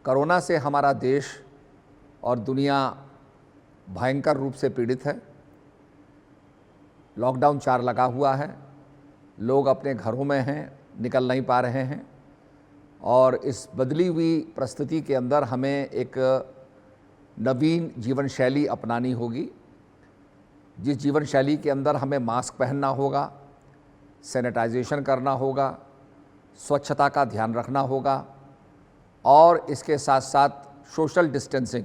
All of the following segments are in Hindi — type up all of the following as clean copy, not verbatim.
कोरोना से हमारा देश और दुनिया भयंकर रूप से पीड़ित है। लॉकडाउन 4 लगा हुआ है, लोग अपने घरों में हैं, निकल नहीं पा रहे हैं और इस बदली हुई परिस्थिति के अंदर हमें एक नवीन जीवन शैली अपनानी होगी, जिस जीवन शैली के अंदर हमें मास्क पहनना होगा, सैनिटाइजेशन करना होगा, स्वच्छता का ध्यान रखना होगा और इसके साथ साथ सोशल डिस्टेंसिंग,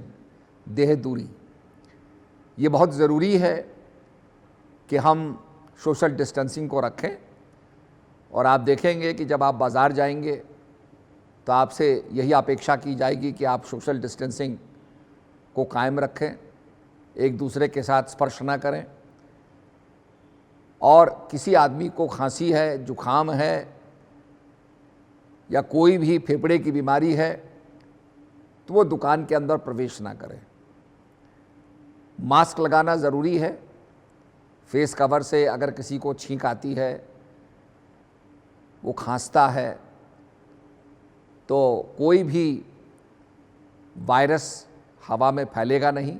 देह दूरी, ये बहुत ज़रूरी है कि हम सोशल डिस्टेंसिंग को रखें। और आप देखेंगे कि जब आप बाज़ार जाएंगे तो आपसे यही अपेक्षा की जाएगी कि आप सोशल डिस्टेंसिंग को कायम रखें, एक दूसरे के साथ स्पर्श ना करें और किसी आदमी को खांसी है, जुखाम है या कोई भी फेफड़े की बीमारी है तो वो दुकान के अंदर प्रवेश ना करें। मास्क लगाना ज़रूरी है। फेस कवर से अगर किसी को छींक आती है, वो खांसता है, तो कोई भी वायरस हवा में फैलेगा नहीं।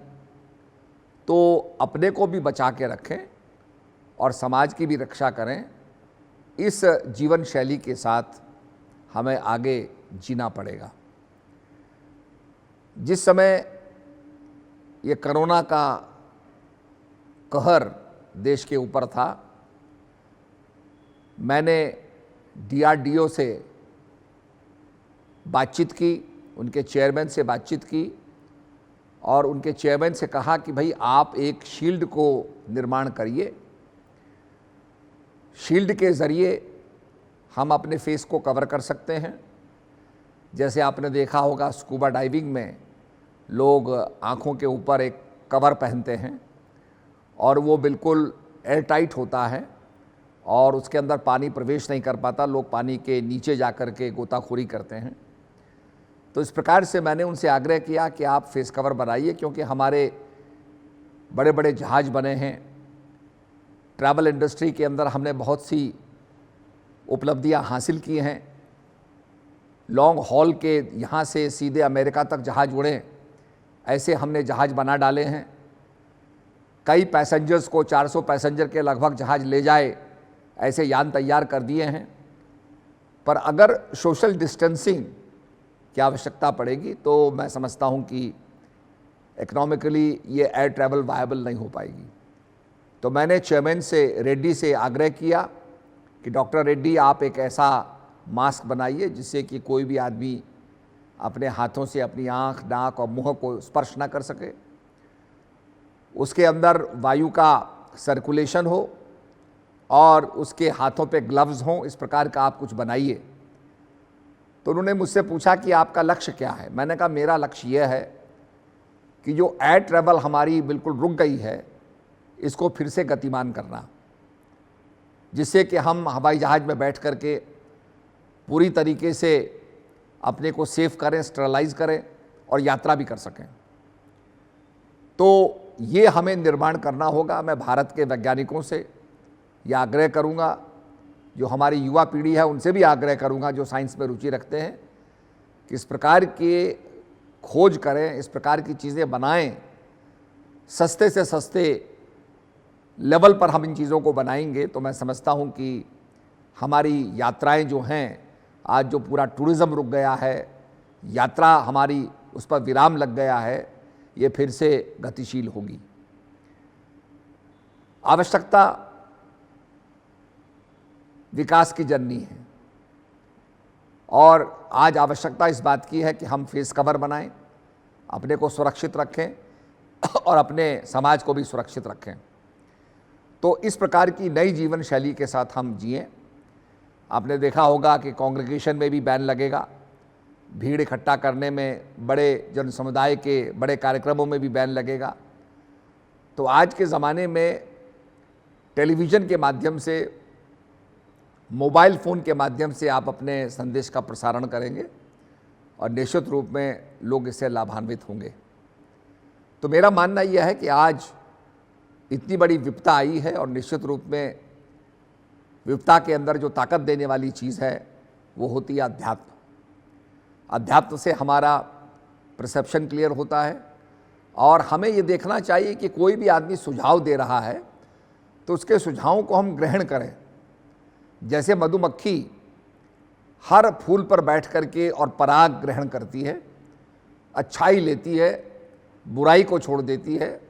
तो अपने को भी बचा के रखें और समाज की भी रक्षा करें। इस जीवन शैली के साथ हमें आगे जीना पड़ेगा। जिस समय ये कोरोना का कहर देश के ऊपर था, मैंने DRDO से बातचीत की, उनके चेयरमैन से बातचीत की और उनके चेयरमैन से कहा कि भाई आप एक शील्ड को निर्माण करिए। शील्ड के ज़रिए हम अपने फेस को कवर कर सकते हैं। जैसे आपने देखा होगा स्कूबा डाइविंग में लोग आँखों के ऊपर एक कवर पहनते हैं और वो बिल्कुल एयर टाइट होता है और उसके अंदर पानी प्रवेश नहीं कर पाता, लोग पानी के नीचे जा कर के गोताखोरी करते हैं। तो इस प्रकार से मैंने उनसे आग्रह किया कि आप फेस कवर बनाइए, क्योंकि हमारे बड़े बड़े जहाज़ बने हैं। ट्रैवल इंडस्ट्री के अंदर हमने बहुत सी उपलब्धियां हासिल की हैं। लॉन्ग हॉल के यहाँ से सीधे अमेरिका तक जहाज़ उड़े, ऐसे हमने जहाज़ बना डाले हैं। कई पैसेंजर्स को 400 पैसेंजर के लगभग जहाज़ ले जाए, ऐसे यान तैयार कर दिए हैं। पर अगर सोशल डिस्टेंसिंग की आवश्यकता पड़ेगी तो मैं समझता हूँ कि इकोनॉमिकली ये एयर ट्रैवल वायबल नहीं हो पाएगी। तो मैंने चेयरमैन से रेड्डी से आग्रह किया कि डॉक्टर रेड्डी आप एक ऐसा मास्क बनाइए जिससे कि कोई भी आदमी अपने हाथों से अपनी आँख, नाक और मुंह को स्पर्श ना कर सके, उसके अंदर वायु का सर्कुलेशन हो और उसके हाथों पे ग्लव्स हों। इस प्रकार का आप कुछ बनाइए। तो उन्होंने मुझसे पूछा कि आपका लक्ष्य क्या है। मैंने कहा मेरा लक्ष्य यह है कि जो एयर ट्रैवल हमारी बिल्कुल रुक गई है, इसको फिर से गतिमान करना, जिससे कि हम हवाई जहाज़ में बैठ कर के पूरी तरीके से अपने को सेफ करें, स्टरलाइज करें और यात्रा भी कर सकें। तो ये हमें निर्माण करना होगा। मैं भारत के वैज्ञानिकों से यह आग्रह करूँगा, जो हमारी युवा पीढ़ी है उनसे भी आग्रह करूँगा जो साइंस में रुचि रखते हैं, कि इस प्रकार के खोज करें, इस प्रकार की चीज़ें बनाएं। सस्ते से सस्ते लेवल पर हम इन चीज़ों को बनाएंगे तो मैं समझता हूँ कि हमारी यात्राएं जो हैं, आज जो पूरा टूरिज़्म रुक गया है, यात्रा हमारी उस पर विराम लग गया है, ये फिर से गतिशील होगी। आवश्यकता विकास की जननी है और आज आवश्यकता इस बात की है कि हम फेस कवर बनाएं, अपने को सुरक्षित रखें और अपने समाज को भी सुरक्षित रखें। तो इस प्रकार की नई जीवन शैली के साथ हम जिएं। आपने देखा होगा कि कांग्रेगेशन में भी बैन लगेगा, भीड़ इकट्ठा करने में, बड़े जन समुदाय के बड़े कार्यक्रमों में भी बैन लगेगा। तो आज के ज़माने में टेलीविज़न के माध्यम से, मोबाइल फ़ोन के माध्यम से आप अपने संदेश का प्रसारण करेंगे और निश्चित रूप में लोग इससे लाभान्वित होंगे। तो मेरा मानना यह है कि आज इतनी बड़ी विपदा आई है और निश्चित रूप में विपदा के अंदर जो ताकत देने वाली चीज़ है वो होती है अध्यात्म। अध्यात्म से हमारा परसेप्शन क्लियर होता है। और हमें ये देखना चाहिए कि कोई भी आदमी सुझाव दे रहा है तो उसके सुझावों को हम ग्रहण करें। जैसे मधुमक्खी हर फूल पर बैठ करके और पराग ग्रहण करती है, अच्छाई लेती है, बुराई को छोड़ देती है,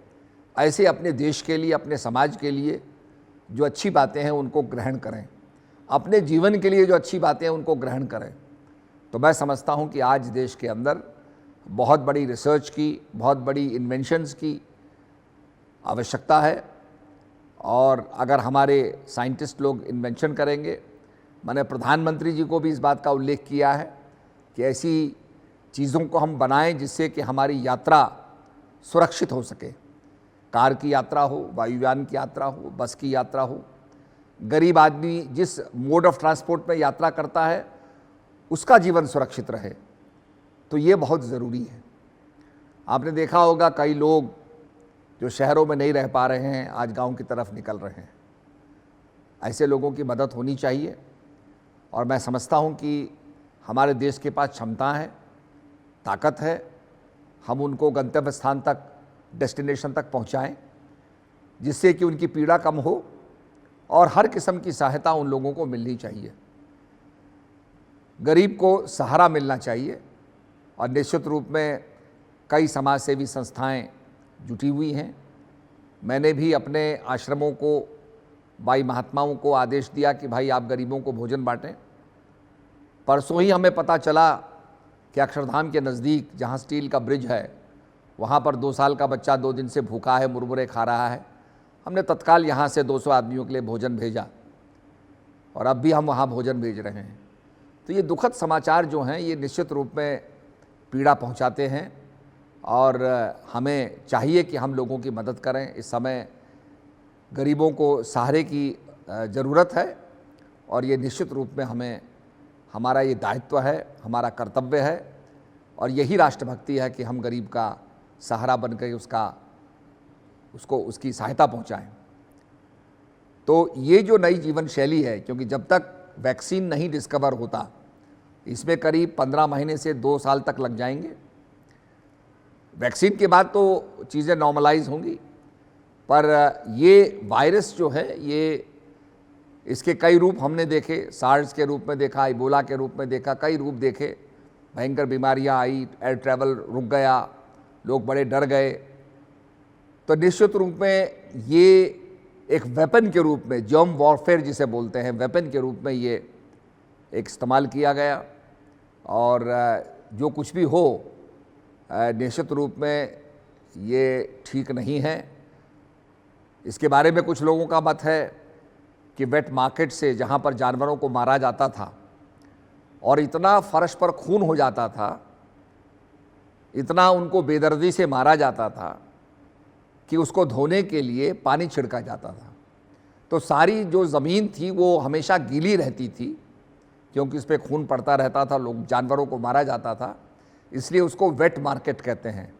ऐसे अपने देश के लिए, अपने समाज के लिए जो अच्छी बातें हैं उनको ग्रहण करें, अपने जीवन के लिए जो अच्छी बातें हैं उनको ग्रहण करें। तो मैं समझता हूं कि आज देश के अंदर बहुत बड़ी रिसर्च की, बहुत बड़ी इन्वेंशंस की आवश्यकता है। और अगर हमारे साइंटिस्ट लोग इन्वेंशन करेंगे, मैंने प्रधानमंत्री जी को भी इस बात का उल्लेख किया है कि ऐसी चीज़ों को हम बनाएं जिससे कि हमारी यात्रा सुरक्षित हो सके। कार की यात्रा हो, वायुयान की यात्रा हो, बस की यात्रा हो। गरीब आदमी जिस मोड ऑफ ट्रांसपोर्ट में यात्रा करता है उसका जीवन सुरक्षित रहे, तो ये बहुत ज़रूरी है। आपने देखा होगा कई लोग जो शहरों में नहीं रह पा रहे हैं आज गांव की तरफ निकल रहे हैं। ऐसे लोगों की मदद होनी चाहिए। और मैं समझता हूं कि हमारे देश के पास क्षमता है, ताकत है, हम उनको गंतव्य स्थान तक, डेस्टिनेशन तक पहुंचाएं जिससे कि उनकी पीड़ा कम हो और हर किस्म की सहायता उन लोगों को मिलनी चाहिए। गरीब को सहारा मिलना चाहिए। और निश्चित रूप में कई समाज सेवी संस्थाएं जुटी हुई हैं। मैंने भी अपने आश्रमों को, भाई महात्माओं को आदेश दिया कि भाई आप गरीबों को भोजन बांटें। परसों ही हमें पता चला कि अक्षरधाम के नज़दीक जहाँ स्टील का ब्रिज है वहाँ पर 2 साल का बच्चा 2 दिन से भूखा है, मुरमुरे खा रहा है। हमने तत्काल यहाँ से 200 आदमियों के लिए भोजन भेजा और अब भी हम वहाँ भोजन भेज रहे हैं। तो ये दुखद समाचार जो हैं ये निश्चित रूप में पीड़ा पहुँचाते हैं और हमें चाहिए कि हम लोगों की मदद करें। इस समय गरीबों को सहारे की ज़रूरत है और ये निश्चित रूप में हमारा ये दायित्व है, हमारा कर्तव्य है और यही राष्ट्रभक्ति है कि हम गरीब का सहारा बन कर उसकी सहायता पहुंचाएं। तो ये जो नई जीवन शैली है, क्योंकि जब तक वैक्सीन नहीं डिस्कवर होता, इसमें करीब 15 महीने से 2 साल तक लग जाएंगे। वैक्सीन के बाद तो चीज़ें नॉर्मलाइज होंगी, पर ये वायरस जो है ये इसके कई रूप हमने देखे। सार्स के रूप में देखा, इबोला के रूप में देखा, कई रूप देखे। भयंकर बीमारियां आई, एयर ट्रैवल रुक गया, लोग बड़े डर गए। तो निश्चित रूप में ये एक वेपन के रूप में, जर्म वॉरफेयर जिसे बोलते हैं, वेपन के रूप में ये एक इस्तेमाल किया गया। और जो कुछ भी हो, निश्चित रूप में ये ठीक नहीं है। इसके बारे में कुछ लोगों का मत है कि वेट मार्केट से, जहाँ पर जानवरों को मारा जाता था और इतना फर्श पर खून हो जाता था, इतना उनको बेदर्दी से मारा जाता था कि उसको धोने के लिए पानी छिड़का जाता था। तो सारी जो ज़मीन थी वो हमेशा गीली रहती थी क्योंकि उस पर खून पड़ता रहता था, लोग जानवरों को मारा जाता था, इसलिए उसको वेट मार्केट कहते हैं।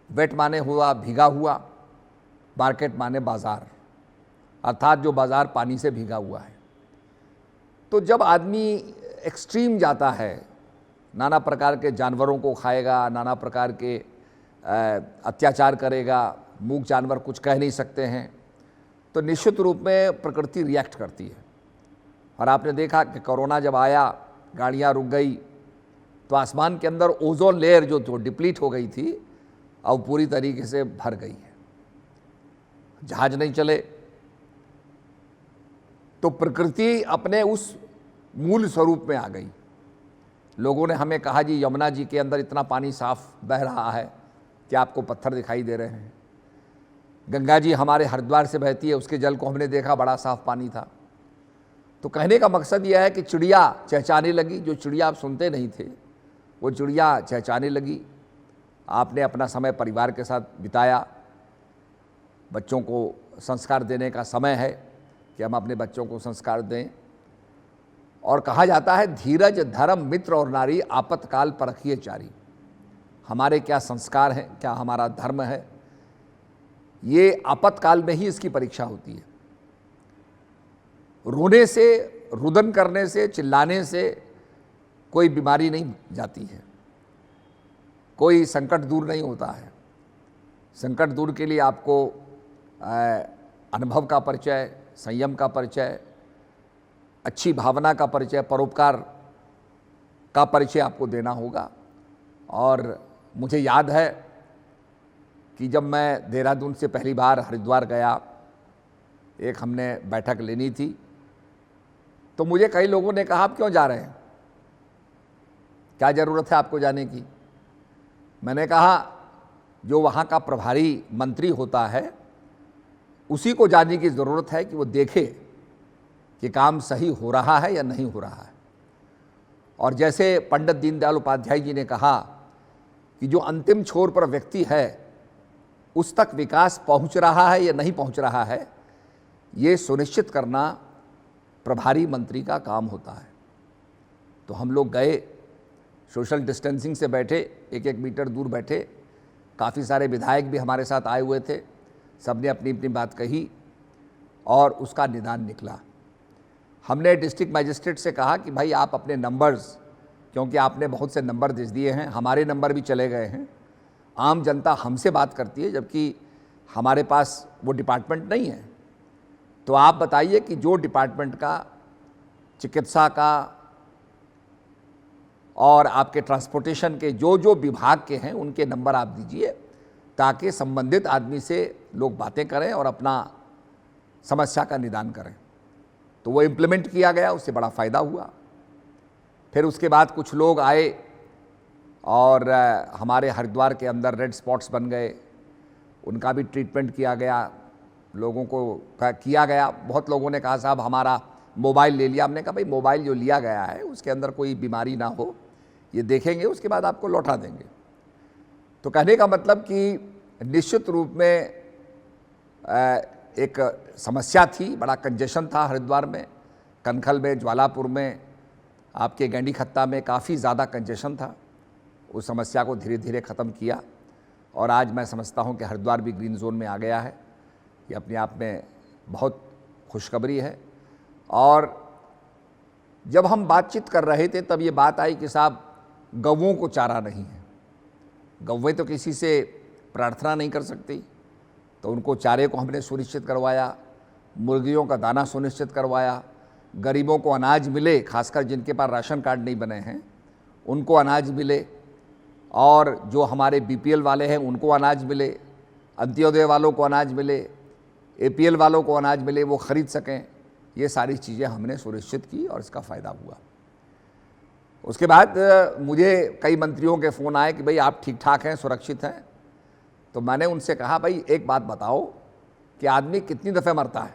वेट माने हुआ भीगा हुआ, मार्केट माने बाज़ार, अर्थात जो बाज़ार पानी से भीगा हुआ है। तो जब आदमी एक्सट्रीम जाता है, नाना प्रकार के जानवरों को खाएगा, नाना प्रकार के अत्याचार करेगा, मूक जानवर कुछ कह नहीं सकते हैं, तो निश्चित रूप में प्रकृति रिएक्ट करती है। और आपने देखा कि कोरोना जब आया, गाड़ियाँ रुक गई, तो आसमान के अंदर ओजोन लेयर जो डिप्लीट हो गई थी, अब पूरी तरीके से भर गई है। जहाज नहीं चले, तो प्रकृति अपने उस मूल स्वरूप में आ गई। लोगों ने हमें कहा जी यमुना जी के अंदर इतना पानी साफ बह रहा है कि आपको पत्थर दिखाई दे रहे हैं। गंगा जी हमारे हरिद्वार से बहती है, उसके जल को हमने देखा, बड़ा साफ पानी था। तो कहने का मकसद यह है कि चिड़िया चहचहाने लगी। जो चिड़िया आप सुनते नहीं थे, वो चिड़िया चहचहाने लगी। आपने अपना समय परिवार के साथ बिताया। बच्चों को संस्कार देने का समय है कि हम अपने बच्चों को संस्कार दें। और कहा जाता है धीरज धर्म मित्र और नारी आपत्काल परखिए चारी। हमारे क्या संस्कार हैं, क्या हमारा धर्म है, ये आपत्काल में ही इसकी परीक्षा होती है। रोने से, रुदन करने से, चिल्लाने से कोई बीमारी नहीं जाती है, कोई संकट दूर नहीं होता है। संकट दूर के लिए आपको अनुभव का परिचय, संयम का परिचय, अच्छी भावना का परिचय, परोपकार का परिचय आपको देना होगा। और मुझे याद है कि जब मैं देहरादून से पहली बार हरिद्वार गया, एक हमने बैठक लेनी थी, तो मुझे कई लोगों ने कहा आप क्यों जा रहे हैं, क्या ज़रूरत है आपको जाने की। मैंने कहा जो वहाँ का प्रभारी मंत्री होता है उसी को जाने की ज़रूरत है कि वो देखे कि काम सही हो रहा है या नहीं हो रहा है। और जैसे पंडित दीनदयाल उपाध्याय जी ने कहा कि जो अंतिम छोर पर व्यक्ति है उस तक विकास पहुंच रहा है या नहीं पहुंच रहा है, ये सुनिश्चित करना प्रभारी मंत्री का काम होता है। तो हम लोग गए, सोशल डिस्टेंसिंग से बैठे, 1-1 मीटर दूर बैठे, काफ़ी सारे विधायक भी हमारे साथ आए हुए थे, सबने अपनी अपनी बात कही और उसका निदान निकला। हमने डिस्ट्रिक्ट मजिस्ट्रेट से कहा कि भाई आप अपने नंबर्स, क्योंकि आपने बहुत से नंबर दे दिए हैं, हमारे नंबर भी चले गए हैं, आम जनता हमसे बात करती है जबकि हमारे पास वो डिपार्टमेंट नहीं है, तो आप बताइए कि जो डिपार्टमेंट का, चिकित्सा का और आपके ट्रांसपोर्टेशन के जो जो विभाग के हैं उनके नंबर आप दीजिए, ताकि संबंधित आदमी से लोग बातें करें और अपना समस्या का निदान करें। तो वो इम्प्लीमेंट किया गया, उससे बड़ा फ़ायदा हुआ। फिर उसके बाद कुछ लोग आए और हमारे हरिद्वार के अंदर रेड स्पॉट्स बन गए, उनका भी ट्रीटमेंट किया गया, लोगों को किया गया। बहुत लोगों ने कहा साहब हमारा मोबाइल ले लिया। हमने कहा भाई मोबाइल जो लिया गया है उसके अंदर कोई बीमारी ना हो, ये देखेंगे, उसके बाद आपको लौटा देंगे। तो कहने का मतलब कि निश्चित रूप में एक समस्या थी, बड़ा कंजेशन था हरिद्वार में, कनखल में, ज्वालापुर में, आपके गैंडी खत्ता में काफ़ी ज़्यादा कंजेशन था। उस समस्या को धीरे धीरे ख़त्म किया और आज मैं समझता हूँ कि हरिद्वार भी ग्रीन जोन में आ गया है। ये अपने आप में बहुत खुशखबरी है। और जब हम बातचीत कर रहे थे तब ये बात आई कि साहब गौओं को चारा नहीं है, गौएं तो किसी से प्रार्थना नहीं कर सकती, तो उनको चारे को हमने सुनिश्चित करवाया, मुर्गियों का दाना सुनिश्चित करवाया, गरीबों को अनाज मिले, खासकर जिनके पास राशन कार्ड नहीं बने हैं उनको अनाज मिले, और जो हमारे बीपीएल वाले हैं उनको अनाज मिले, अंत्योदय वालों को अनाज मिले, एपीएल वालों को अनाज मिले, वो ख़रीद सकें। ये सारी चीज़ें हमने सुनिश्चित की और इसका फ़ायदा हुआ। उसके बाद मुझे कई मंत्रियों के फ़ोन आए कि भाई आप ठीक ठाक हैं, सुरक्षित हैं। तो मैंने उनसे कहा भाई एक बात बताओ कि आदमी कितनी दफ़े मरता है।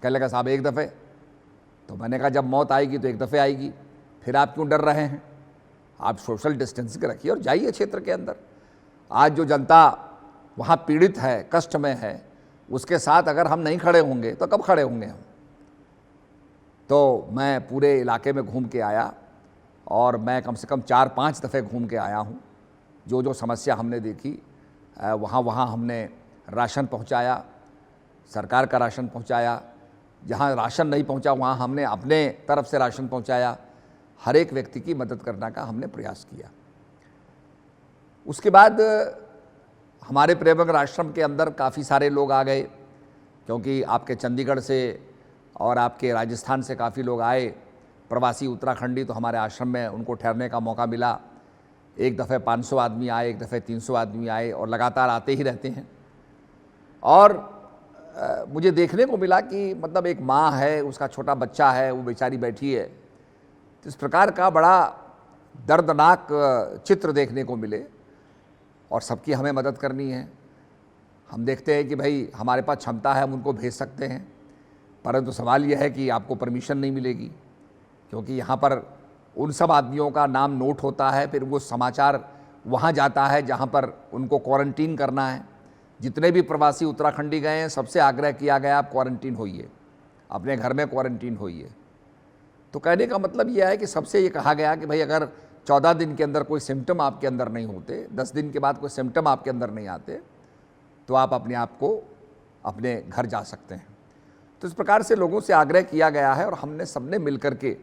कहने लगा साहब एक दफ़े। तो मैंने कहा जब मौत आएगी तो एक दफ़े आएगी, फिर आप क्यों डर रहे हैं, आप सोशल डिस्टेंसिंग रखिए और जाइए क्षेत्र के अंदर। आज जो जनता वहाँ पीड़ित है, कष्ट में है, उसके साथ अगर हम नहीं खड़े होंगे तो कब खड़े होंगे हम। तो मैं पूरे इलाके में घूम के आया और मैं कम से कम 4-5 दफ़े घूम के आया हूँ। जो जो समस्या हमने देखी वहाँ वहाँ हमने राशन पहुँचाया, सरकार का राशन पहुँचाया, जहाँ राशन नहीं पहुँचा वहाँ हमने अपने तरफ से राशन पहुँचाया, हर एक व्यक्ति की मदद करने का हमने प्रयास किया। उसके बाद हमारे प्रेमनगर आश्रम के अंदर काफ़ी सारे लोग आ गए, क्योंकि आपके चंडीगढ़ से और आपके राजस्थान से काफ़ी लोग आए, प्रवासी उत्तराखंडी, तो हमारे आश्रम में उनको ठहरने का मौका मिला। एक दफ़े 500 आदमी आए, एक दफ़े 300 आदमी आए और लगातार आते ही रहते हैं। और मुझे देखने को मिला कि मतलब एक माँ है, उसका छोटा बच्चा है, वो बेचारी बैठी है। तो इस प्रकार का बड़ा दर्दनाक चित्र देखने को मिले और सबकी हमें मदद करनी है। हम देखते हैं कि भाई हमारे पास क्षमता है, हम उनको भेज सकते हैं, परंतु सवाल यह है कि आपको परमिशन नहीं मिलेगी, क्योंकि यहाँ पर उन सब आदमियों का नाम नोट होता है, फिर वो समाचार वहाँ जाता है जहाँ पर उनको क्वारंटीन करना है। जितने भी प्रवासी उत्तराखंडी गए हैं सबसे आग्रह किया गया आप क्वारंटीन होइए, अपने घर में क्वारंटीन होइए। तो कहने का मतलब यह है कि सबसे ये कहा गया कि भाई अगर 14 दिन के अंदर कोई सिम्टम आपके अंदर नहीं होते, 10 दिन के बाद कोई सिम्टम आपके अंदर नहीं आते, तो आप अपने आप को अपने घर जा सकते हैं। तो इस प्रकार से लोगों से आग्रह किया गया है और हमने सबने मिल कर के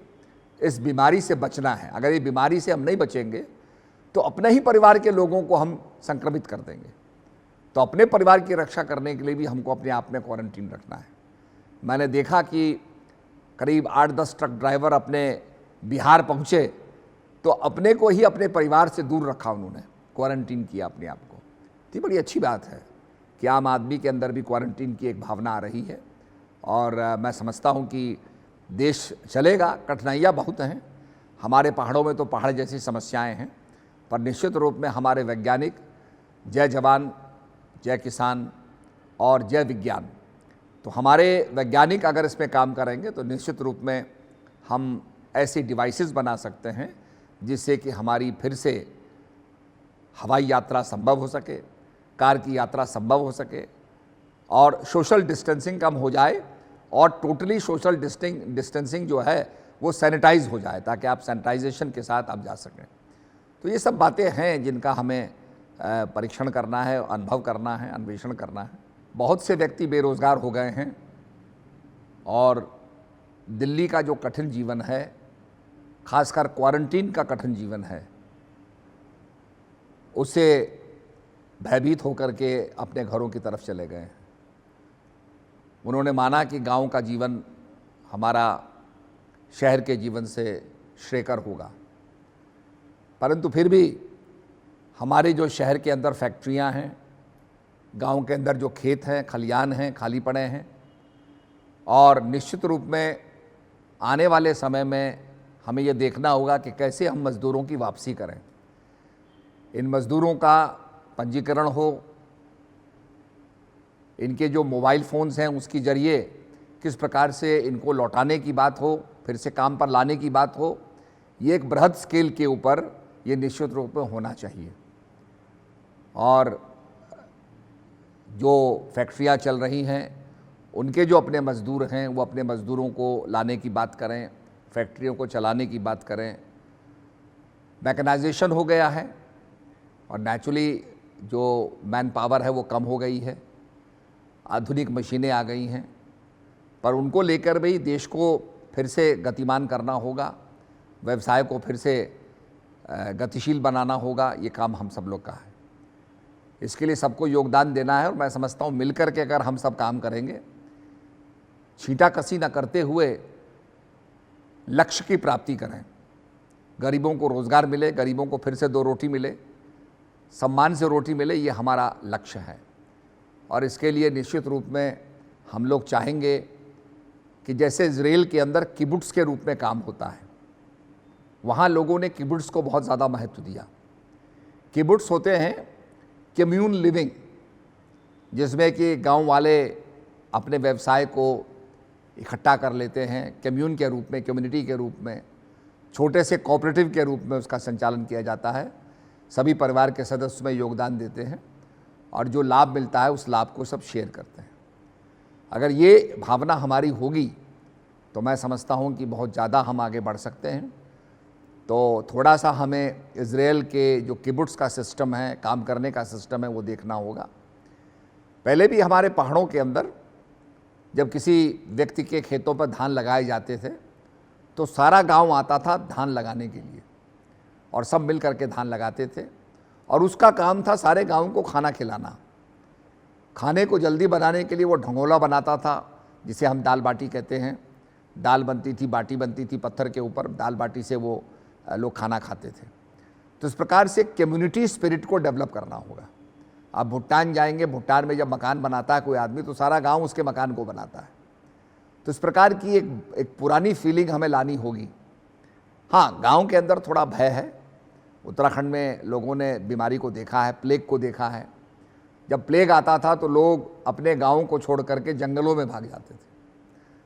इस बीमारी से बचना है। अगर ये बीमारी से हम नहीं बचेंगे तो अपने ही परिवार के लोगों को हम संक्रमित कर देंगे। तो अपने परिवार की रक्षा करने के लिए भी हमको अपने आप में क्वारंटीन रखना है। मैंने देखा कि करीब 8-10 ट्रक ड्राइवर अपने बिहार पहुँचे तो अपने को ही अपने परिवार से दूर रखा, उन्होंने क्वारंटीन किया अपने आप को। तो बड़ी अच्छी बात है कि आम आदमी के अंदर भी क्वारंटीन की एक भावना आ रही है और मैं समझता हूँ कि देश चलेगा। कठिनाइयाँ बहुत हैं, हमारे पहाड़ों में तो पहाड़ जैसी समस्याएं हैं, पर निश्चित रूप में हमारे वैज्ञानिक जय जवान जय किसान और जय विज्ञान, तो हमारे वैज्ञानिक अगर इसमें काम करेंगे तो निश्चित रूप में हम ऐसी डिवाइसेस बना सकते हैं जिससे कि हमारी फिर से हवाई यात्रा संभव हो सके, कार की यात्रा संभव हो सके और सोशल डिस्टेंसिंग कम हो जाए और टोटली सोशल डिस्टेंसिंग जो है वो सैनिटाइज हो जाए, ताकि आप सैनिटाइजेशन के साथ आप जा सकें। तो ये सब बातें हैं जिनका हमें परीक्षण करना है, अनुभव करना है, अन्वेषण करना है। बहुत से व्यक्ति बेरोज़गार हो गए हैं और दिल्ली का जो कठिन जीवन है, खासकर क्वारंटीन का कठिन जीवन है, उससे भयभीत होकर के अपने घरों की तरफ चले गए हैं। उन्होंने माना कि गांव का जीवन हमारा शहर के जीवन से श्रेयकर होगा, परंतु फिर भी हमारे जो शहर के अंदर फैक्ट्रियां हैं, गांव के अंदर जो खेत हैं, खलियान हैं, खाली पड़े हैं और निश्चित रूप में आने वाले समय में हमें ये देखना होगा कि कैसे हम मज़दूरों की वापसी करें। इन मज़दूरों का पंजीकरण हो, इनके जो मोबाइल फ़ोन्स हैं उसके ज़रिए किस प्रकार से इनको लौटाने की बात हो, फिर से काम पर लाने की बात हो, ये एक बृहद स्केल के ऊपर ये निश्चित रूप में होना चाहिए। और जो फैक्ट्रियां चल रही हैं उनके जो अपने मज़दूर हैं वो अपने मज़दूरों को लाने की बात करें, फैक्ट्रियों को चलाने की बात करें। मैकेनाइजेशन हो गया है और नेचुरली जो मैन पावर है वो कम हो गई है, आधुनिक मशीनें आ गई हैं, पर उनको लेकर भी देश को फिर से गतिमान करना होगा, व्यवसाय को फिर से गतिशील बनाना होगा। ये काम हम सब लोग का है, इसके लिए सबको योगदान देना है और मैं समझता हूँ मिलकर के अगर हम सब काम करेंगे, छींटाकशी न करते हुए लक्ष्य की प्राप्ति करें, गरीबों को रोज़गार मिले, गरीबों को फिर से 2 रोटी मिले, सम्मान से रोटी मिले, ये हमारा लक्ष्य है। और इसके लिए निश्चित रूप में हम लोग चाहेंगे कि जैसे इजराइल के अंदर किबुट्स के रूप में काम होता है, वहाँ लोगों ने किबुट्स को बहुत ज़्यादा महत्व दिया। किबुट्स होते हैं कम्यून लिविंग, जिसमें कि गांव वाले अपने व्यवसाय को इकट्ठा कर लेते हैं, कम्यून के रूप में, कम्युनिटी के रूप में, छोटे से कोऑपरेटिव के रूप में उसका संचालन किया जाता है। सभी परिवार के सदस्य उसमें योगदान देते हैं और जो लाभ मिलता है उस लाभ को सब शेयर करते हैं। अगर ये भावना हमारी होगी तो मैं समझता हूँ कि बहुत ज़्यादा हम आगे बढ़ सकते हैं। तो थोड़ा सा हमें इजराइल के जो किबुट्स का सिस्टम है, काम करने का सिस्टम है, वो देखना होगा। पहले भी हमारे पहाड़ों के अंदर जब किसी व्यक्ति के खेतों पर धान लगाए जाते थे तो सारा गांव आता था धान लगाने के लिए और सब मिल करके धान लगाते थे और उसका काम था सारे गांव को खाना खिलाना। खाने को जल्दी बनाने के लिए वो ढंगोला बनाता था, जिसे हम दाल बाटी कहते हैं। दाल बनती थी, बाटी बनती थी पत्थर के ऊपर, दाल बाटी से वो लोग खाना खाते थे। तो इस प्रकार से कम्युनिटी स्पिरिट को डेवलप करना होगा। आप भूटान जाएंगे, भूटान में जब मकान बनाता है कोई आदमी तो सारा गांव उसके मकान को बनाता है। तो इस प्रकार की एक पुरानी फीलिंग हमें लानी होगी। हाँ, गांव के अंदर थोड़ा भय है। उत्तराखंड में लोगों ने बीमारी को देखा है, प्लेग को देखा है। जब प्लेग आता था तो लोग अपने गाँव को छोड़ करके जंगलों में भाग जाते थे।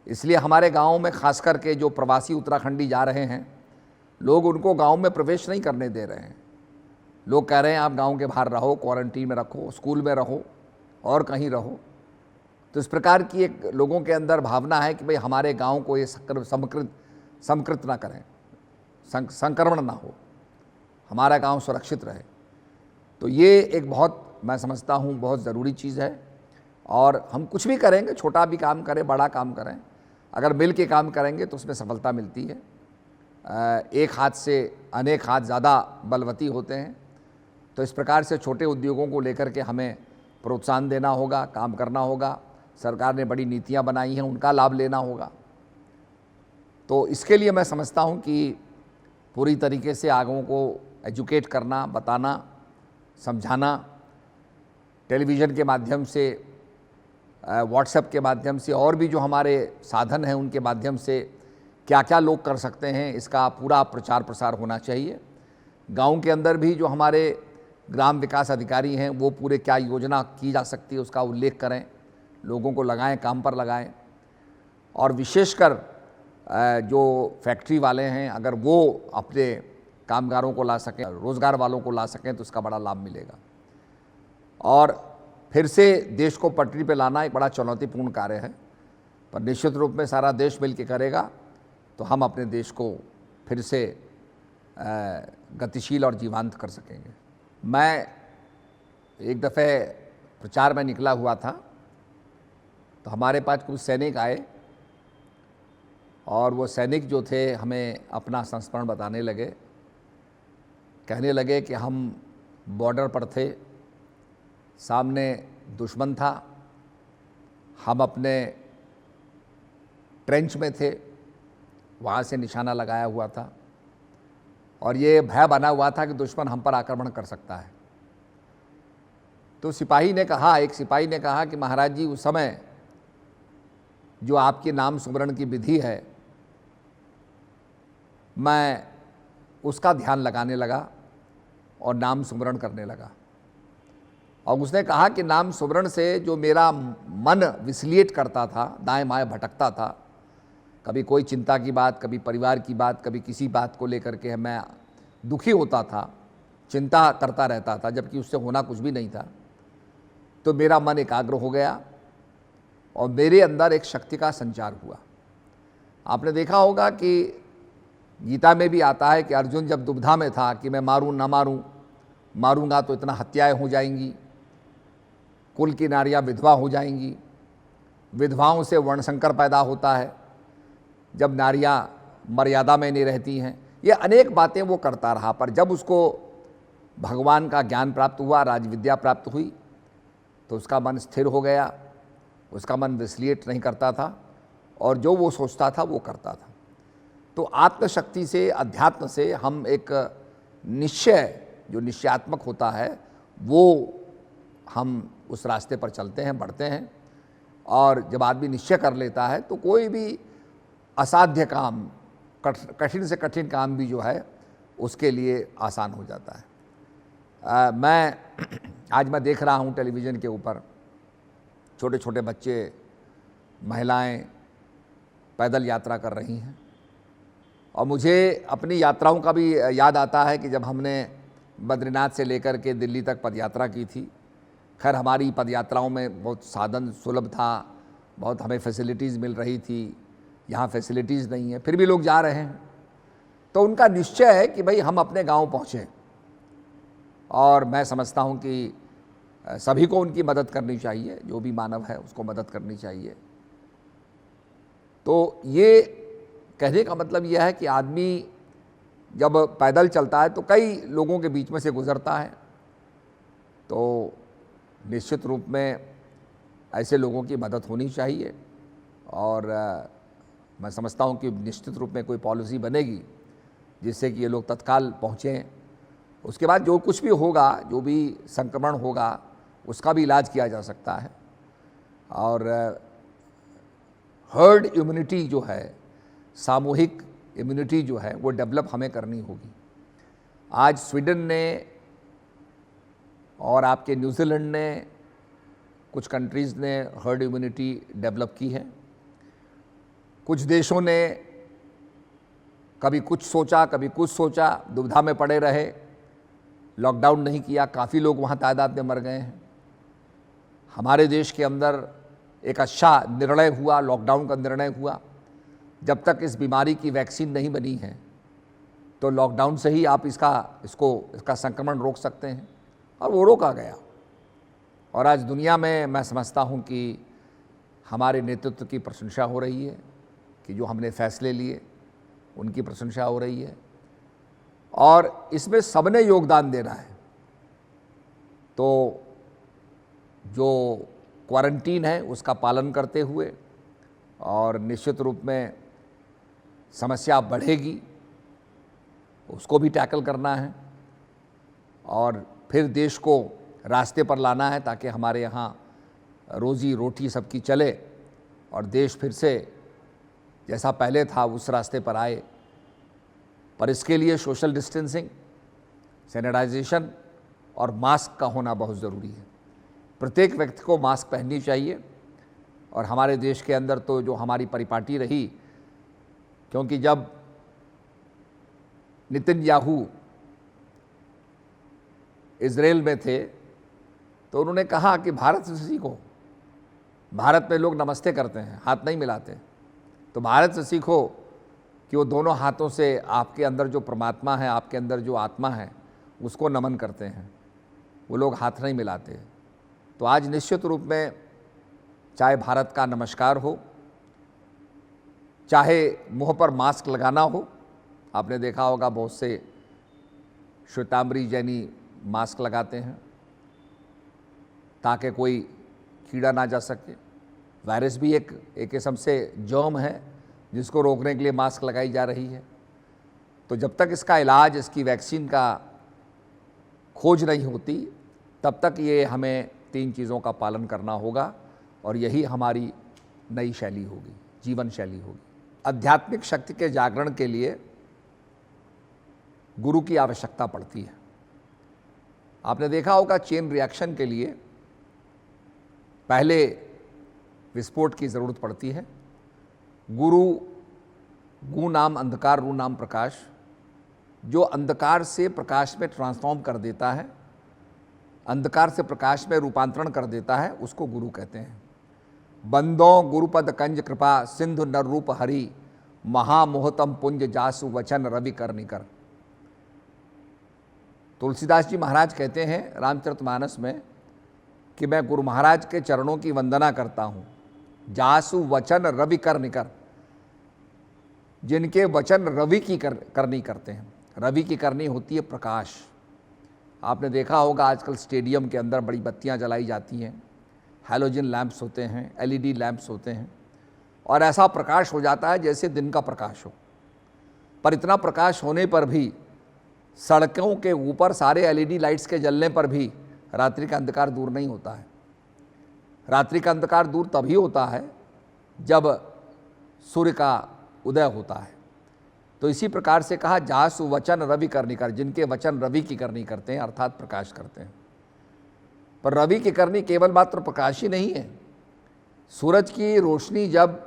इसलिए हमारे गाँव में खास करके जो प्रवासी उत्तराखंडी जा रहे हैं, लोग उनको गाँव में प्रवेश नहीं करने दे रहे हैं। लोग कह रहे हैं आप गांव के बाहर रहो, क्वारंटीन में रखो, स्कूल में रहो और कहीं रहो। तो इस प्रकार की एक लोगों के अंदर भावना है कि भाई हमारे गांव को ये संकृत ना करें, संक्रमण ना हो, हमारा गांव सुरक्षित रहे। तो ये एक बहुत, मैं समझता हूँ, बहुत ज़रूरी चीज़ है। और हम कुछ भी करेंगे, छोटा भी काम करें, बड़ा काम करें, अगर मिल के काम करेंगे तो उसमें सफलता मिलती है। एक हाथ से अनेक हाथ ज़्यादा बलवती होते हैं। तो इस प्रकार से छोटे उद्योगों को लेकर के हमें प्रोत्साहन देना होगा, काम करना होगा। सरकार ने बड़ी नीतियां बनाई हैं, उनका लाभ लेना होगा। तो इसके लिए मैं समझता हूं कि पूरी तरीके से आगों को एजुकेट करना, बताना, समझाना, टेलीविज़न के माध्यम से, व्हाट्सएप के माध्यम से और भी जो हमारे साधन हैं उनके माध्यम से क्या क्या लोग कर सकते हैं, इसका पूरा प्रचार प्रसार होना चाहिए। गांव के अंदर भी जो हमारे ग्राम विकास अधिकारी हैं वो पूरे क्या योजना की जा सकती है उसका उल्लेख करें, लोगों को लगाएं, काम पर लगाएं। और विशेषकर जो फैक्ट्री वाले हैं अगर वो अपने कामगारों को ला सकें, रोज़गार वालों को ला सकें तो उसका बड़ा लाभ मिलेगा। और फिर से देश को पटरी पे लाना एक बड़ा चुनौतीपूर्ण कार्य है, पर निश्चित रूप में सारा देश मिल के करेगा तो हम अपने देश को फिर से गतिशील और जीवंत कर सकेंगे। मैं एक दफ़े प्रचार में निकला हुआ था तो हमारे पास कुछ सैनिक आए और वो सैनिक जो थे हमें अपना संस्मरण बताने लगे, कहने लगे कि हम बॉर्डर पर थे, सामने दुश्मन था, हम अपने ट्रेंच में थे, वहाँ से निशाना लगाया हुआ था और ये भय बना हुआ था कि दुश्मन हम पर आक्रमण कर सकता है। तो सिपाही ने कहा, एक सिपाही ने कहा कि महाराज जी उस समय जो आपके नाम सुमरण की विधि है मैं उसका ध्यान लगाने लगा और नाम सुमरण करने लगा। और उसने कहा कि नाम सुमरण से जो मेरा मन विचलित करता था, दाएं बाएं भटकता था, कभी कोई चिंता की बात, कभी परिवार की बात, कभी किसी बात को लेकर के मैं दुखी होता था, चिंता करता रहता था, जबकि उससे होना कुछ भी नहीं था। तो मेरा मन एकाग्र हो गया और मेरे अंदर एक शक्ति का संचार हुआ। आपने देखा होगा कि गीता में भी आता है कि अर्जुन जब दुविधा में था कि मैं मारूं ना मारूं, मारूंगा तो इतना हत्याएं हो जाएंगी, कुल की नारियां विधवा हो जाएंगी, विधवाओं से वर्णशंकर पैदा होता है, जब नारियां मर्यादा में नहीं रहती हैं, ये अनेक बातें वो करता रहा। पर जब उसको भगवान का ज्ञान प्राप्त हुआ, राजविद्या प्राप्त हुई, तो उसका मन स्थिर हो गया, उसका मन विचलित नहीं करता था और जो वो सोचता था वो करता था। तो आत्मशक्ति से, अध्यात्म से हम एक निश्चय जो निश्चयात्मक होता है वो हम उस रास्ते पर चलते हैं, बढ़ते हैं। और जब आदमी निश्चय कर लेता है तो कोई भी असाध्य काम, कठिन से कठिन काम भी जो है उसके लिए आसान हो जाता है। आज मैं देख रहा हूँ टेलीविज़न के ऊपर छोटे छोटे बच्चे, महिलाएं पैदल यात्रा कर रही हैं और मुझे अपनी यात्राओं का भी याद आता है कि जब हमने बद्रीनाथ से लेकर के दिल्ली तक पदयात्रा की थी। खैर हमारी पदयात्राओं में बहुत साधन सुलभ था, बहुत हमें फैसिलिटीज़ मिल रही थी, यहाँ फैसिलिटीज़ नहीं है, फिर भी लोग जा रहे हैं। तो उनका निश्चय है कि भाई हम अपने गांव पहुँचें और मैं समझता हूँ कि सभी को उनकी मदद करनी चाहिए, जो भी मानव है उसको मदद करनी चाहिए। तो ये कहने का मतलब यह है कि आदमी जब पैदल चलता है तो कई लोगों के बीच में से गुजरता है, तो निश्चित रूप में ऐसे लोगों की मदद होनी चाहिए। और मैं समझता हूँ कि निश्चित रूप में कोई पॉलिसी बनेगी जिससे कि ये लोग तत्काल पहुँचें। उसके बाद जो कुछ भी होगा, जो भी संक्रमण होगा, उसका भी इलाज किया जा सकता है। और हर्ड इम्यूनिटी जो है, सामूहिक इम्यूनिटी जो है वो डेवलप हमें करनी होगी। आज स्वीडन ने और आपके न्यूजीलैंड ने, कुछ कंट्रीज़ ने हर्ड इम्यूनिटी डेवलप की है। कुछ देशों ने कभी कुछ सोचा, कभी कुछ सोचा, दुविधा में पड़े रहे, लॉकडाउन नहीं किया, काफ़ी लोग वहाँ तादाद में मर गए हैं। हमारे देश के अंदर एक अच्छा निर्णय हुआ, लॉकडाउन का निर्णय हुआ। जब तक इस बीमारी की वैक्सीन नहीं बनी है तो लॉकडाउन से ही आप इसका संक्रमण रोक सकते हैं, और वो रोका गया। और आज दुनिया में मैं समझता हूँ कि हमारे नेतृत्व की प्रशंसा हो रही है कि जो हमने फैसले लिए, उनकी प्रशंसा हो रही है और इसमें सबने योगदान देना है। तो जो क्वारंटीन है उसका पालन करते हुए और निश्चित रूप में समस्या बढ़ेगी उसको भी टैकल करना है और फिर देश को रास्ते पर लाना है ताकि हमारे यहाँ रोज़ी रोटी सबकी चले और देश फिर से जैसा पहले था उस रास्ते पर आए। पर इसके लिए सोशल डिस्टेंसिंग, सैनिटाइजेशन और मास्क का होना बहुत ज़रूरी है। प्रत्येक व्यक्ति को मास्क पहननी चाहिए और हमारे देश के अंदर तो जो हमारी परिपाटी रही, क्योंकि जब नेतन्याहू इजराइल में थे तो उन्होंने कहा कि भारत से सीखो। भारत में लोग नमस्ते करते हैं, हाथ नहीं मिलाते, तो भारत से सीखो कि वो दोनों हाथों से आपके अंदर जो परमात्मा है, आपके अंदर जो आत्मा है, उसको नमन करते हैं। वो लोग हाथ नहीं मिलाते। तो आज निश्चित रूप में चाहे भारत का नमस्कार हो, चाहे मुंह पर मास्क लगाना हो, आपने देखा होगा बहुत से श्वेतांबरी जैनी मास्क लगाते हैं ताकि कोई कीड़ा ना जा सके। वायरस भी एक किस्म से जर्म है जिसको रोकने के लिए मास्क लगाई जा रही है। तो जब तक इसका इलाज, इसकी वैक्सीन का खोज नहीं होती, तब तक ये हमें 3 चीज़ों का पालन करना होगा और यही हमारी नई शैली होगी, जीवन शैली होगी। आध्यात्मिक शक्ति के जागरण के लिए गुरु की आवश्यकता पड़ती है। आपने देखा होगा चेन रिएक्शन के लिए पहले विस्फोट की ज़रूरत पड़ती है। गुरु, गु नाम अंधकार, रू नाम प्रकाश, जो अंधकार से प्रकाश में ट्रांसफॉर्म कर देता है, अंधकार से प्रकाश में रूपांतरण कर देता है, उसको गुरु कहते हैं। बंदो गुरुपद कंज कृपा सिंधु नर रूप हरि महामोहतम पुंज जासु वचन रवि कर निकर। तुलसीदास जी महाराज कहते हैं रामचरितमानस में कि मैं गुरु महाराज के चरणों की वंदना करता हूँ। जासु वचन रवि कर निकर, जिनके वचन रवि की करनी करते हैं। रवि की करनी होती है प्रकाश। आपने देखा होगा आजकल स्टेडियम के अंदर बड़ी बत्तियां जलाई जाती हैं, हैलोजन लैंप्स होते हैं, एलईडी लैंप्स होते हैं और ऐसा प्रकाश हो जाता है जैसे दिन का प्रकाश हो। पर इतना प्रकाश होने पर भी, सड़कों के ऊपर सारे एलईडी लाइट्स के जलने पर भी रात्रि का अंधकार दूर नहीं होता है। रात्रि का अंधकार दूर तभी होता है जब सूर्य का उदय होता है। तो इसी प्रकार से कहा जासु वचन रवि करनी कर, जिनके वचन रवि की करनी करते हैं अर्थात प्रकाश करते हैं। पर रवि की करनी केवल मात्र प्रकाश ही नहीं है। सूरज की रोशनी जब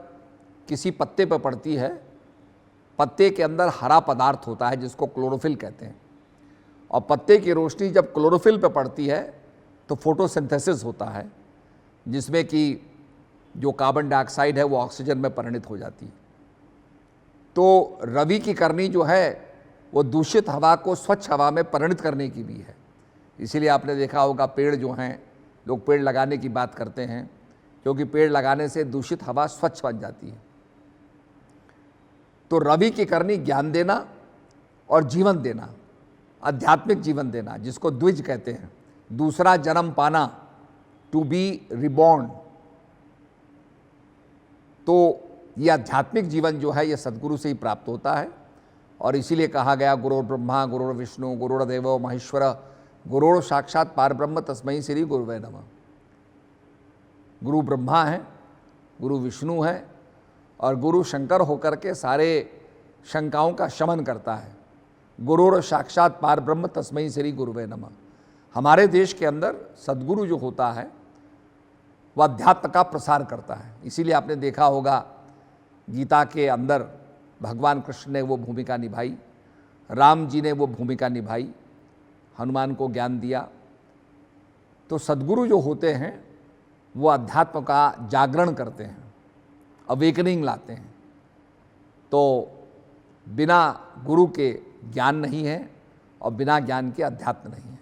किसी पत्ते पर पड़ती है, पत्ते के अंदर हरा पदार्थ होता है जिसको क्लोरोफिल कहते हैं, और पत्ते की रोशनी जब क्लोरोफिल पर पड़ती है तो फोटोसिंथेसिस होता है, जिसमें कि जो कार्बन डाइऑक्साइड है वो ऑक्सीजन में परिणत हो जाती है। तो रवि की करनी जो है वो दूषित हवा को स्वच्छ हवा में परिणत करने की भी है। इसीलिए आपने देखा होगा पेड़ जो हैं, लोग पेड़ लगाने की बात करते हैं, क्योंकि पेड़ लगाने से दूषित हवा स्वच्छ बन जाती है। तो रवि की करनी ज्ञान देना और जीवन देना, आध्यात्मिक जीवन देना, जिसको द्विज कहते हैं, दूसरा जन्म पाना, टू बी रिबॉर्न। तो ये आध्यात्मिक जीवन जो है ये सद्गुरु से ही प्राप्त होता है और इसीलिए कहा गया गुरुर् ब्रह्मा गुरुर् विष्णु गुरुर्देवो महेश्वर गुरुर् साक्षात पारब्रह्म तस्मै श्री गुरुवे नमः। गुरु ब्रह्मा है, गुरु विष्णु है और गुरु शंकर होकर के सारे शंकाओं का शमन करता है। गुरुर् साक्षात पारब्रह्म तस्मै श्री गुरुवे नमः। हमारे देश के अंदर सद्गुरु जो होता है वह अध्यात्म का प्रसार करता है। इसीलिए आपने देखा होगा गीता के अंदर भगवान कृष्ण ने वो भूमिका निभाई, राम जी ने वो भूमिका निभाई, हनुमान को ज्ञान दिया। तो सद्गुरु जो होते हैं वो अध्यात्म का जागरण करते हैं, अवेकनिंग लाते हैं। तो बिना गुरु के ज्ञान नहीं है और बिना ज्ञान के अध्यात्म नहीं है।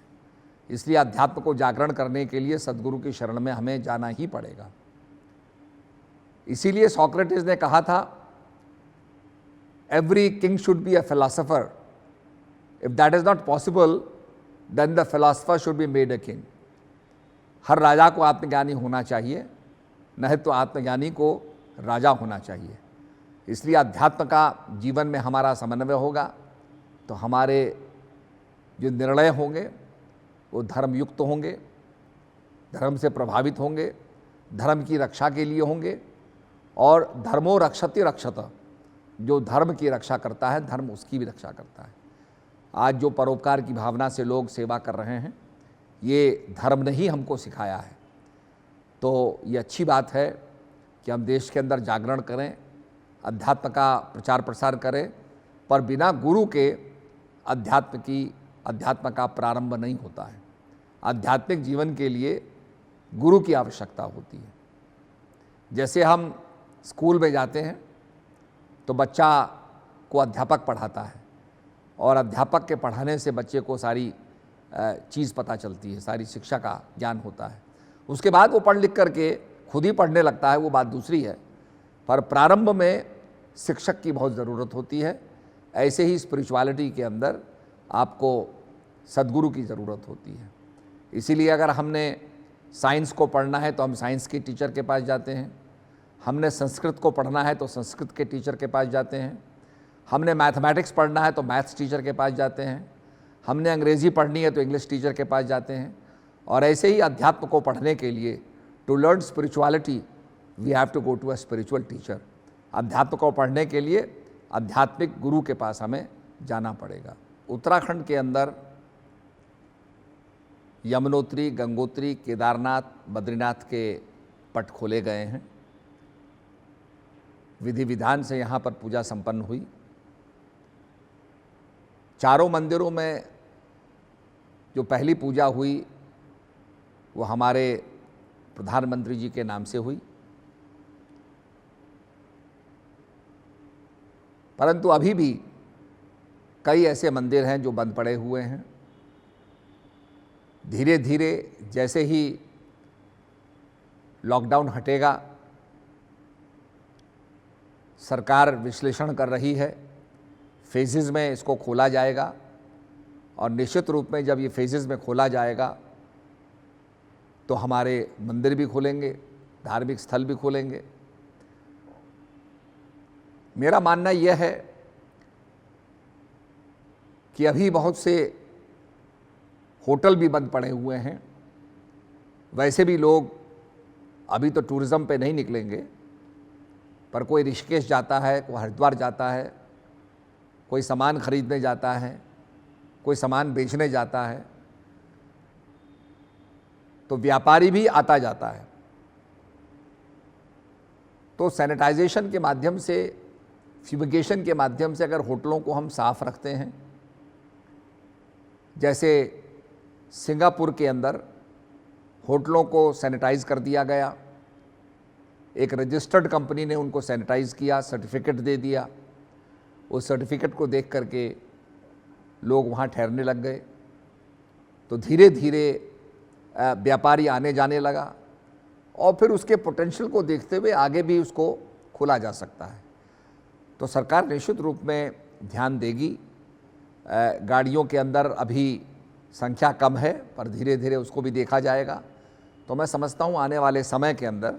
इसलिए अध्यात्म को जागरण करने के लिए सद्गुरु की शरण में हमें जाना ही पड़ेगा। इसीलिए सोक्रेटिस ने कहा था every king should be a philosopher. If that is not possible, then the philosopher should be made a king. हर राजा को आत्मज्ञानी होना चाहिए, नहीं तो आत्मज्ञानी को राजा होना चाहिए। इसलिए अध्यात्म का जीवन में हमारा समन्वय होगा तो हमारे जो निर्णय होंगे वो धर्मयुक्त होंगे, धर्म से प्रभावित होंगे, धर्म की रक्षा के लिए होंगे। और धर्मो रक्षति रक्षत, जो धर्म की रक्षा करता है धर्म उसकी भी रक्षा करता है। आज जो परोपकार की भावना से लोग सेवा कर रहे हैं, ये धर्म ने ही हमको सिखाया है। तो ये अच्छी बात है कि हम देश के अंदर जागरण करें, अध्यात्म का प्रचार प्रसार करें, पर बिना गुरु के अध्यात्म का प्रारंभ नहीं होता है। आध्यात्मिक जीवन के लिए गुरु की आवश्यकता होती है। जैसे हम स्कूल में जाते हैं तो बच्चा को अध्यापक पढ़ाता है और अध्यापक के पढ़ाने से बच्चे को सारी चीज़ पता चलती है, सारी शिक्षा का ज्ञान होता है। उसके बाद वो पढ़ लिख करके खुद ही पढ़ने लगता है, वो बात दूसरी है, पर प्रारंभ में शिक्षक की बहुत ज़रूरत होती है। ऐसे ही स्पिरिचुअलिटी के अंदर आपको सद्गुरु की ज़रूरत होती है। इसीलिए अगर हमने साइंस को पढ़ना है तो हम साइंस के टीचर के पास जाते हैं, हमने संस्कृत को पढ़ना है तो संस्कृत के टीचर के पास जाते हैं, हमने मैथमेटिक्स पढ़ना है तो मैथ्स टीचर के पास जाते हैं, हमने अंग्रेज़ी पढ़नी है तो इंग्लिश टीचर के पास जाते हैं। और ऐसे ही अध्यात्म को पढ़ने के लिए to learn spirituality we have to go to a spiritual teacher. अध्यात्म को पढ़ने के लिए आध्यात्मिक गुरु के पास हमें जाना पड़ेगा। उत्तराखंड के अंदर यमुनोत्री, गंगोत्री, केदारनाथ, बद्रीनाथ के पट खोले गए हैं। विधि विधान से यहाँ पर पूजा संपन्न हुई। चारों मंदिरों में जो पहली पूजा हुई वो हमारे प्रधानमंत्री जी के नाम से हुई, परंतु अभी भी कई ऐसे मंदिर हैं जो बंद पड़े हुए हैं। धीरे धीरे जैसे ही लॉकडाउन हटेगा, सरकार विश्लेषण कर रही है, फेजेस में इसको खोला जाएगा और निश्चित रूप में जब ये फेजेस में खोला जाएगा तो हमारे मंदिर भी खुलेंगे, धार्मिक स्थल भी खुलेंगे। मेरा मानना यह है कि अभी बहुत से होटल भी बंद पड़े हुए हैं। वैसे भी लोग अभी तो टूरिज़्म पे नहीं निकलेंगे, पर कोई ऋषिकेश जाता है, कोई हरिद्वार जाता है, कोई सामान खरीदने जाता है, कोई सामान बेचने जाता है, तो व्यापारी भी आता जाता है। तो सैनिटाइजेशन के माध्यम से, फ्यूमिगेशन के माध्यम से अगर होटलों को हम साफ रखते हैं, जैसे सिंगापुर के अंदर होटलों को सैनिटाइज कर दिया गया, एक रजिस्टर्ड कंपनी ने उनको सैनिटाइज किया, सर्टिफिकेट दे दिया, उस सर्टिफिकेट को देख करके लोग वहाँ ठहरने लग गए। तो धीरे धीरे व्यापारी आने जाने लगा और फिर उसके पोटेंशियल को देखते हुए आगे भी उसको खोला जा सकता है। तो सरकार निश्चित रूप में ध्यान देगी। गाड़ियों के अंदर अभी संख्या कम है, पर धीरे धीरे उसको भी देखा जाएगा। तो मैं समझता हूँ आने वाले समय के अंदर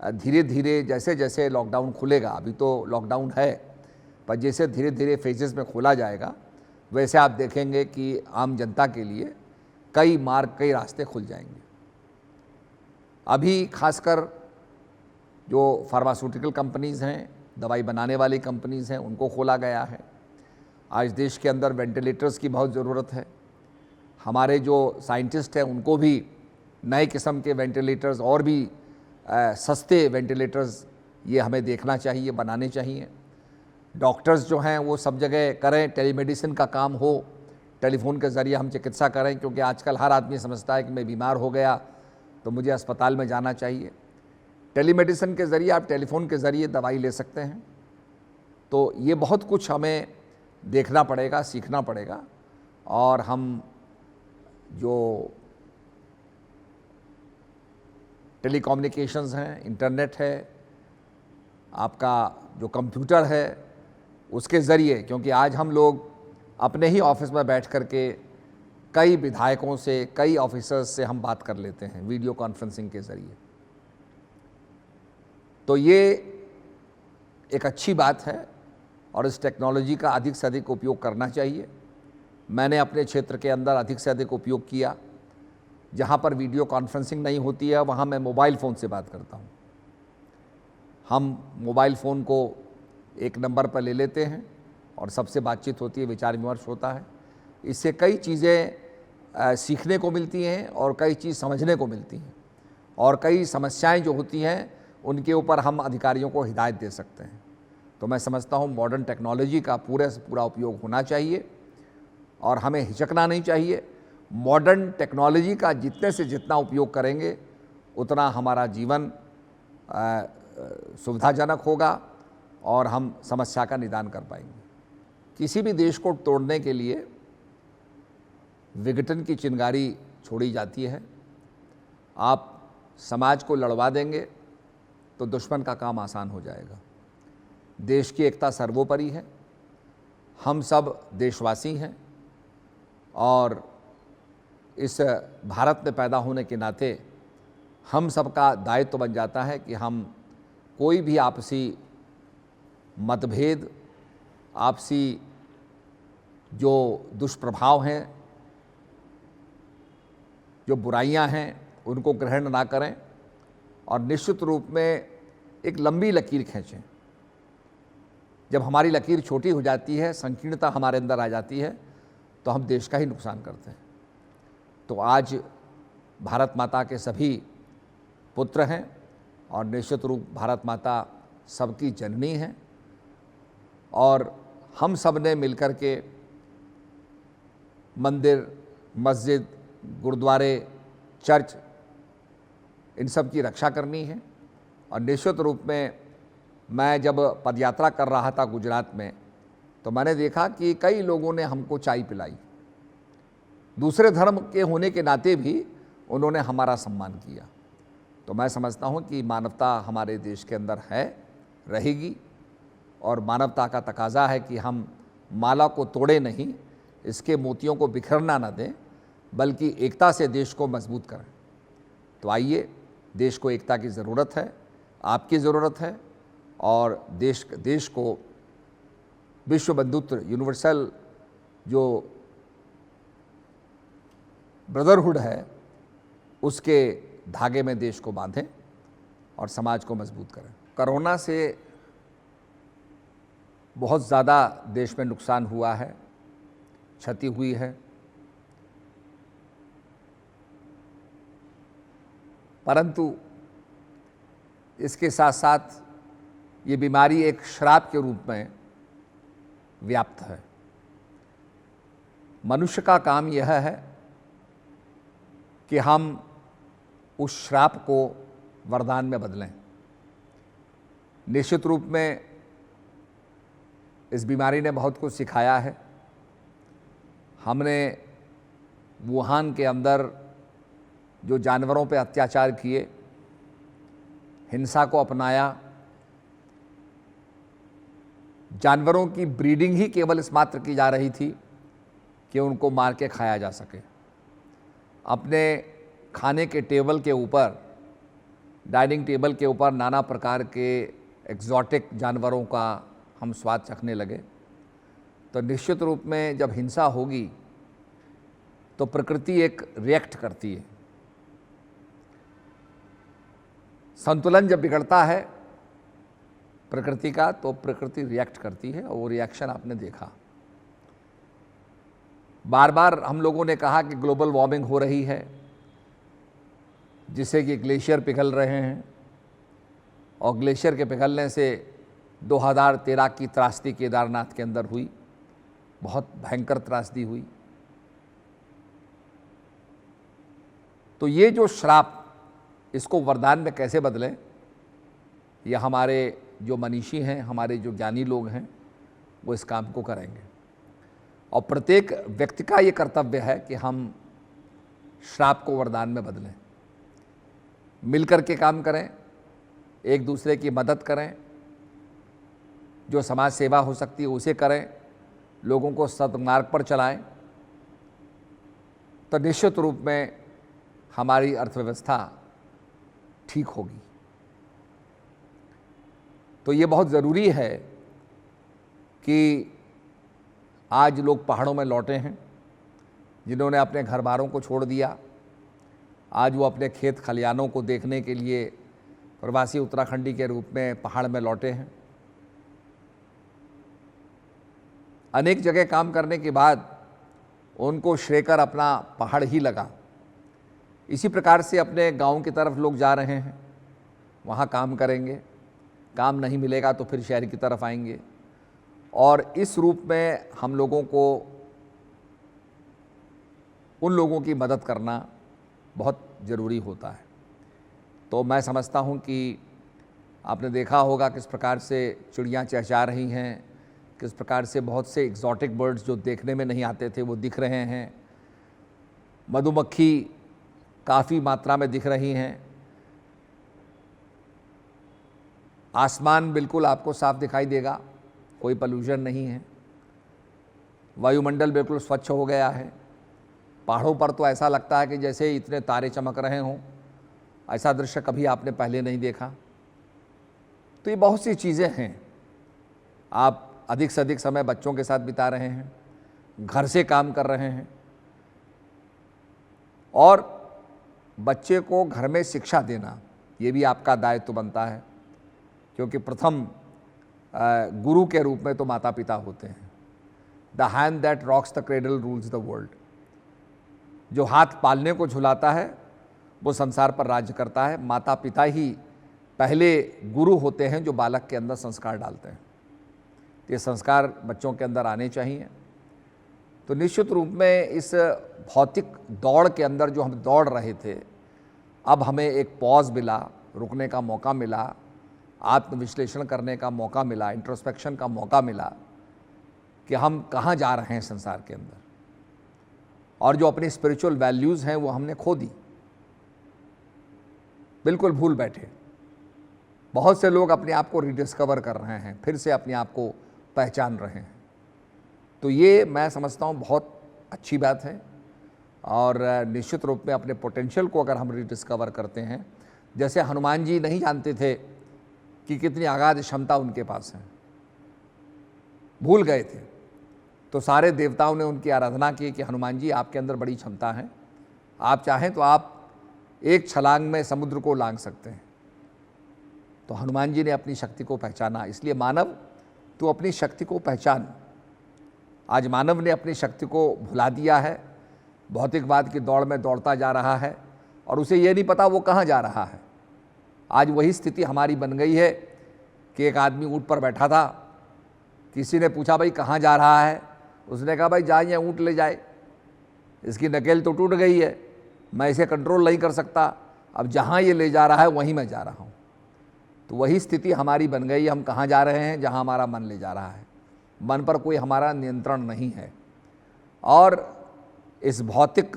धीरे धीरे जैसे जैसे लॉकडाउन खुलेगा, अभी तो लॉकडाउन है, पर जैसे धीरे धीरे फेजेस में खोला जाएगा वैसे आप देखेंगे कि आम जनता के लिए कई मार्ग, कई रास्ते खुल जाएंगे। अभी खासकर जो फार्मास्यूटिकल कंपनीज़ हैं, दवाई बनाने वाली कंपनीज़ हैं, उनको खोला गया है। आज देश के अंदर वेंटिलेटर्स की बहुत ज़रूरत है। हमारे जो साइंटिस्ट हैं उनको भी नए किस्म के वेंटिलेटर्स और भी सस्ते वेंटिलेटर्स ये हमें देखना चाहिए, बनाने चाहिए। डॉक्टर्स जो हैं वो सब जगह करें, टेलीमेडिसिन का काम हो, टेलीफोन के ज़रिए हम चिकित्सा करें, क्योंकि आजकल हर आदमी समझता है कि मैं बीमार हो गया तो मुझे अस्पताल में जाना चाहिए। टेलीमेडिसिन के ज़रिए आप टेलीफोन के ज़रिए दवाई ले सकते हैं। तो ये बहुत कुछ हमें देखना पड़ेगा, सीखना पड़ेगा। और हम जो टेलीकम्युनिकेशंस हैं, इंटरनेट है, आपका जो कंप्यूटर है, उसके ज़रिए, क्योंकि आज हम लोग अपने ही ऑफिस में बैठ कर के कई विधायकों से, कई ऑफिसर्स से हम बात कर लेते हैं वीडियो कॉन्फ्रेंसिंग के ज़रिए। तो ये एक अच्छी बात है और इस टेक्नोलॉजी का अधिक से अधिक उपयोग करना चाहिए। मैंने अपने क्षेत्र के अंदर अधिक से अधिक उपयोग किया। जहाँ पर वीडियो कॉन्फ्रेंसिंग नहीं होती है वहाँ मैं मोबाइल फ़ोन से बात करता हूँ। हम मोबाइल फ़ोन को एक नंबर पर ले लेते हैं और सबसे बातचीत होती है, विचार विमर्श होता है। इससे कई चीज़ें सीखने को मिलती हैं और कई चीज़ समझने को मिलती हैं और कई समस्याएं जो होती हैं उनके ऊपर हम अधिकारियों को हिदायत दे सकते हैं। तो मैं समझता हूँ मॉडर्न टेक्नोलॉजी का पूरे से पूरा उपयोग होना चाहिए और हमें हिचकना नहीं चाहिए। मॉडर्न टेक्नोलॉजी का जितने से जितना उपयोग करेंगे उतना हमारा जीवन सुविधाजनक होगा और हम समस्या का निदान कर पाएंगे। किसी भी देश को तोड़ने के लिए विघटन की चिंगारी छोड़ी जाती है। आप समाज को लड़वा देंगे तो दुश्मन का काम आसान हो जाएगा। देश की एकता सर्वोपरि है। हम सब देशवासी हैं और इस भारत में पैदा होने के नाते हम सबका दायित्व तो बन जाता है कि हम कोई भी आपसी मतभेद, आपसी जो दुष्प्रभाव हैं, जो बुराइयां हैं, उनको ग्रहण ना करें और निश्चित रूप में एक लंबी लकीर खींचें। जब हमारी लकीर छोटी हो जाती है, संकीर्णता हमारे अंदर आ जाती है, तो हम देश का ही नुकसान करते हैं। तो आज भारत माता के सभी पुत्र हैं और निश्चित रूप भारत माता सबकी जननी है और हम सब ने मिलकर के मंदिर, मस्जिद, गुरुद्वारे, चर्च, इन सब की रक्षा करनी है। और निश्चित रूप में मैं जब पदयात्रा कर रहा था गुजरात में तो मैंने देखा कि कई लोगों ने हमको चाय पिलाई। दूसरे धर्म के होने के नाते भी उन्होंने हमारा सम्मान किया। तो मैं समझता हूँ कि मानवता हमारे देश के अंदर है, रहेगी और मानवता का तकाजा है कि हम माला को तोड़े नहीं, इसके मोतियों को बिखरना ना दें, बल्कि एकता से देश को मजबूत करें। तो आइए, देश को एकता की ज़रूरत है, आपकी ज़रूरत है और देश को विश्व बंधुत्व, यूनिवर्सल जो ब्रदरहुड है, उसके धागे में देश को बांधें और समाज को मजबूत करें। कोरोना से बहुत ज़्यादा देश में नुकसान हुआ है, क्षति हुई है, परंतु इसके साथ साथ ये बीमारी एक श्राप के रूप में व्याप्त है। मनुष्य का काम यह है कि हम उस श्राप को वरदान में बदलें। निश्चित रूप में इस बीमारी ने बहुत कुछ सिखाया है। हमने वुहान के अंदर जो जानवरों पे अत्याचार किए, हिंसा को अपनाया, जानवरों की ब्रीडिंग ही केवल इस मात्र की जा रही थी कि उनको मार के खाया जा सके। अपने खाने के टेबल के ऊपर, डाइनिंग टेबल के ऊपर नाना प्रकार के एक्जॉटिक जानवरों का हम स्वाद चखने लगे। तो निश्चित रूप में जब हिंसा होगी तो प्रकृति एक रिएक्ट करती है। संतुलन जब बिगड़ता है प्रकृति का तो प्रकृति रिएक्ट करती है और वो रिएक्शन आपने देखा। बार बार हम लोगों ने कहा कि ग्लोबल वार्मिंग हो रही है, जिससे कि ग्लेशियर पिघल रहे हैं और ग्लेशियर के पिघलने से 2013 की त्रासदी केदारनाथ के अंदर हुई, बहुत भयंकर त्रासदी हुई। तो ये जो श्राप, इसको वरदान में कैसे बदलें, यह हमारे जो मनीषी हैं, हमारे जो ज्ञानी लोग हैं, वो इस काम को करेंगे। और प्रत्येक व्यक्ति का ये कर्तव्य है कि हम श्राप को वरदान में बदलें, मिलकर के काम करें, एक दूसरे की मदद करें जो समाज सेवा हो सकती है उसे करें, लोगों को सद्मार्ग पर चलाएं, तो निश्चित रूप में हमारी अर्थव्यवस्था ठीक होगी। तो ये बहुत ज़रूरी है कि आज लोग पहाड़ों में लौटे हैं, जिन्होंने अपने घर बारों को छोड़ दिया, आज वो अपने खेत खलिहानों को देखने के लिए प्रवासी उत्तराखंडी के रूप में पहाड़ में लौटे हैं। अनेक जगह काम करने के बाद उनको श्रेकर अपना पहाड़ ही लगा। इसी प्रकार से अपने गांव की तरफ लोग जा रहे हैं, वहाँ काम करेंगे, काम नहीं मिलेगा तो फिर शहर की तरफ आएंगे, और इस रूप में हम लोगों को उन लोगों की मदद करना बहुत ज़रूरी होता है। तो मैं समझता हूँ कि आपने देखा होगा किस प्रकार से चिड़ियाँ चहचहा रही हैं, किस प्रकार से बहुत से एग्जॉटिक बर्ड्स जो देखने में नहीं आते थे वो दिख रहे हैं, मधुमक्खी काफ़ी मात्रा में दिख रही हैं, आसमान बिल्कुल आपको साफ दिखाई देगा, कोई पोल्यूशन नहीं है, वायुमंडल बिल्कुल स्वच्छ हो गया है। पहाड़ों पर तो ऐसा लगता है कि जैसे इतने तारे चमक रहे हों, ऐसा दृश्य कभी आपने पहले नहीं देखा। तो ये बहुत सी चीज़ें हैं। आप अधिक से अधिक समय बच्चों के साथ बिता रहे हैं, घर से काम कर रहे हैं, और बच्चे को घर में शिक्षा देना ये भी आपका दायित्व बनता है, क्योंकि प्रथम गुरु के रूप में तो माता पिता होते हैं। The hand that rocks the cradle rules the world. जो हाथ पालने को झुलाता है वो संसार पर राज्य करता है। माता पिता ही पहले गुरु होते हैं जो बालक के अंदर संस्कार डालते हैं। ये संस्कार बच्चों के अंदर आने चाहिए। तो निश्चित रूप में इस भौतिक दौड़ के अंदर जो हम दौड़ रहे थे, अब हमें एक पॉज मिला, रुकने का मौका मिला, आत्मविश्लेषण करने का मौका मिला, इंट्रोस्पेक्शन का मौका मिला कि हम कहाँ जा रहे हैं संसार के अंदर, और जो अपनी स्पिरिचुअल वैल्यूज़ हैं वो हमने खो दी, बिल्कुल भूल बैठे। बहुत से लोग अपने आप को रिडिस्कवर कर रहे हैं, फिर से अपने आप को पहचान रहे हैं। तो ये मैं समझता हूँ बहुत अच्छी बात है, और निश्चित रूप में अपने पोटेंशियल को अगर हम रिडिस्कवर करते हैं, जैसे हनुमान जी नहीं जानते थे कि कितनी अगाध क्षमता उनके पास है, भूल गए थे, तो सारे देवताओं ने उनकी आराधना की कि हनुमान जी आपके अंदर बड़ी क्षमता है, आप चाहें तो आप एक छलांग में समुद्र को लांघ सकते हैं। तो हनुमान जी ने अपनी शक्ति को पहचाना। इसलिए मानव, तू अपनी शक्ति को पहचान। आज मानव ने अपनी शक्ति को भुला दिया है, भौतिकवाद की दौड़ में दौड़ता जा रहा है, और उसे ये नहीं पता वो कहाँ जा रहा है। आज वही स्थिति हमारी बन गई है कि एक आदमी ऊँट पर बैठा था, किसी ने पूछा भाई कहाँ जा रहा है, उसने कहा भाई जहाँ ये ऊँट ले जाए, इसकी नकेल तो टूट गई है, मैं इसे कंट्रोल नहीं कर सकता, अब जहाँ ये ले जा रहा है वहीं मैं जा रहा हूँ। तो वही स्थिति हमारी बन गई। हम कहाँ जा रहे हैं? जहाँ हमारा मन ले जा रहा है। मन पर कोई हमारा नियंत्रण नहीं है, और इस भौतिक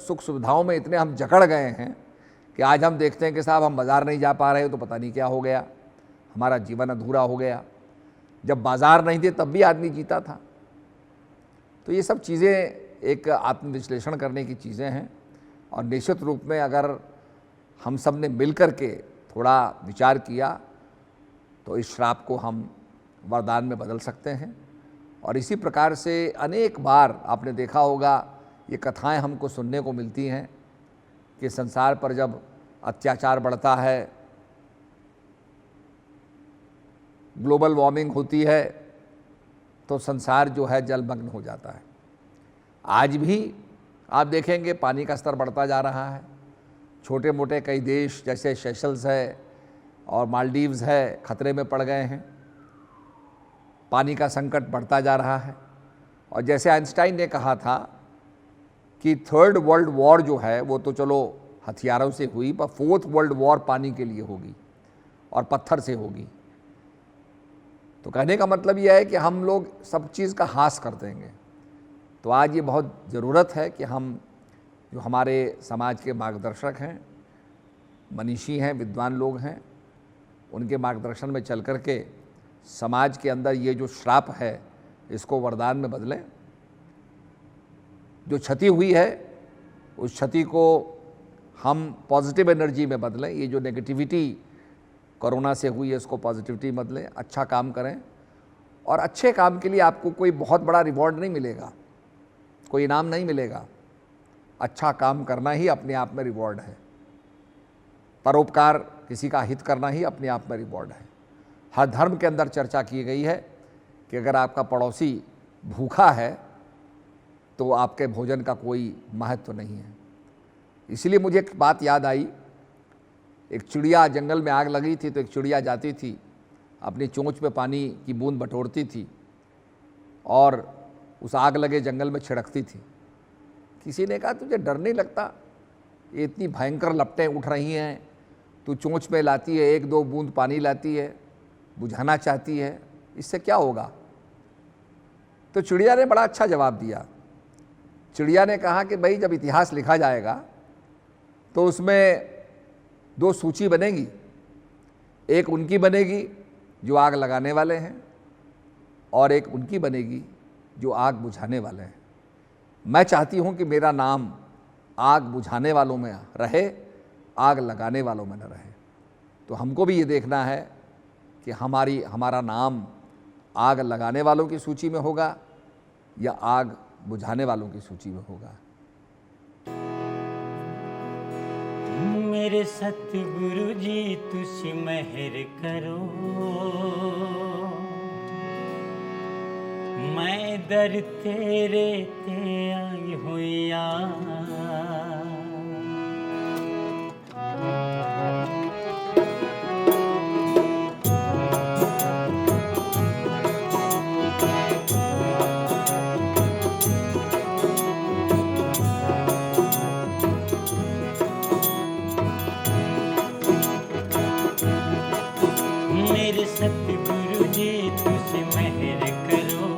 सुख सुविधाओं में इतने हम जकड़ गए हैं कि आज हम देखते हैं कि साहब हम बाज़ार नहीं जा पा रहे, तो पता नहीं क्या हो गया, हमारा जीवन अधूरा हो गया। जब बाज़ार नहीं थे तब भी आदमी जीता था। तो ये सब चीज़ें एक आत्मविश्लेषण करने की चीज़ें हैं, और निश्चित रूप में अगर हम सब ने मिल कर के थोड़ा विचार किया तो इस श्राप को हम वरदान में बदल सकते हैं। और इसी प्रकार से अनेक बार आपने देखा होगा, ये कथाएं हमको सुनने को मिलती हैं कि संसार पर जब अत्याचार बढ़ता है, ग्लोबल वार्मिंग होती है, तो संसार जो है जलमग्न हो जाता है। आज भी आप देखेंगे पानी का स्तर बढ़ता जा रहा है। छोटे मोटे कई देश जैसे सेशल्स है और मालदीव्स है, खतरे में पड़ गए हैं। पानी का संकट बढ़ता जा रहा है। और जैसे आइंस्टाइन ने कहा था कि थर्ड वर्ल्ड वॉर जो है वो तो चलो हथियारों से हुई, पर फोर्थ वर्ल्ड वॉर पानी के लिए होगी और पत्थर से होगी। तो कहने का मतलब यह है कि हम लोग सब चीज़ का हास कर देंगे। तो आज ये बहुत ज़रूरत है कि हम जो हमारे समाज के मार्गदर्शक हैं, मनीषी हैं, विद्वान लोग हैं, उनके मार्गदर्शन में चल कर के समाज के अंदर ये जो श्राप है इसको वरदान में बदलें। जो क्षति हुई है उस क्षति को हम पॉजिटिव एनर्जी में बदलें। ये जो नेगेटिविटी कोरोना से हुई है इसको पॉजिटिविटी बदलें, अच्छा काम करें। और अच्छे काम के लिए आपको कोई बहुत बड़ा रिवॉर्ड नहीं मिलेगा, कोई इनाम नहीं मिलेगा। अच्छा काम करना ही अपने आप में रिवॉर्ड है। परोपकार, किसी का हित करना ही अपने आप में रिवॉर्ड है। हर धर्म के अंदर चर्चा की गई है कि अगर आपका पड़ोसी भूखा है तो आपके भोजन का कोई महत्व नहीं है। इसलिए मुझे एक बात याद आई। एक चिड़िया, जंगल में आग लगी थी तो एक चिड़िया जाती थी, अपनी चोंच पे पानी की बूंद बटोरती थी और उस आग लगे जंगल में छिड़कती थी। किसी ने कहा तुझे डर नहीं लगता, ये इतनी भयंकर लपटें उठ रही हैं, तू चोंच पे लाती है, एक दो बूंद पानी लाती है, बुझाना चाहती है, इससे क्या होगा? तो चिड़िया ने बड़ा अच्छा जवाब दिया। चिड़िया ने कहा कि भाई जब इतिहास लिखा जाएगा तो उसमें दो सूची बनेगी, एक उनकी बनेगी जो आग लगाने वाले हैं और एक उनकी बनेगी जो आग बुझाने वाले हैं। मैं चाहती हूं कि मेरा नाम आग बुझाने वालों में रहे, आग लगाने वालों में न रहे। तो हमको भी ये देखना है कि हमारा नाम आग लगाने वालों की सूची में होगा या आग बुझाने वालों की सूची में होगा। मेरे सतगुरु जी तुसी मेहर करो, मैं दर तेरे ते आई हुईया। मेरे सतगुरु जी तुझे मेहर करो,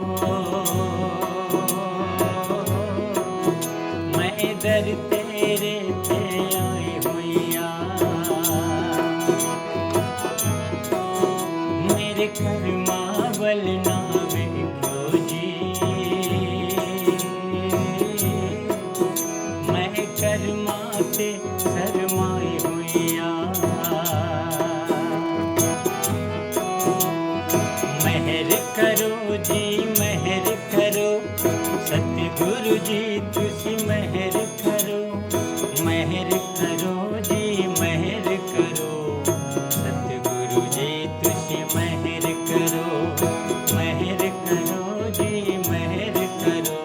मैं दर तेरे ते आई हुईया। मेरे कर्मा बल ना देखो जी, मैं कर्मा ते शर्माई हुईया। मेहर करो जी मेहर करो, सतगुरु जी तुसी मेहर करो। मेहर करो जी मेहर करो, सतगुरु जी तुसी मेहर करो। मेहर करो जी मेहर करो,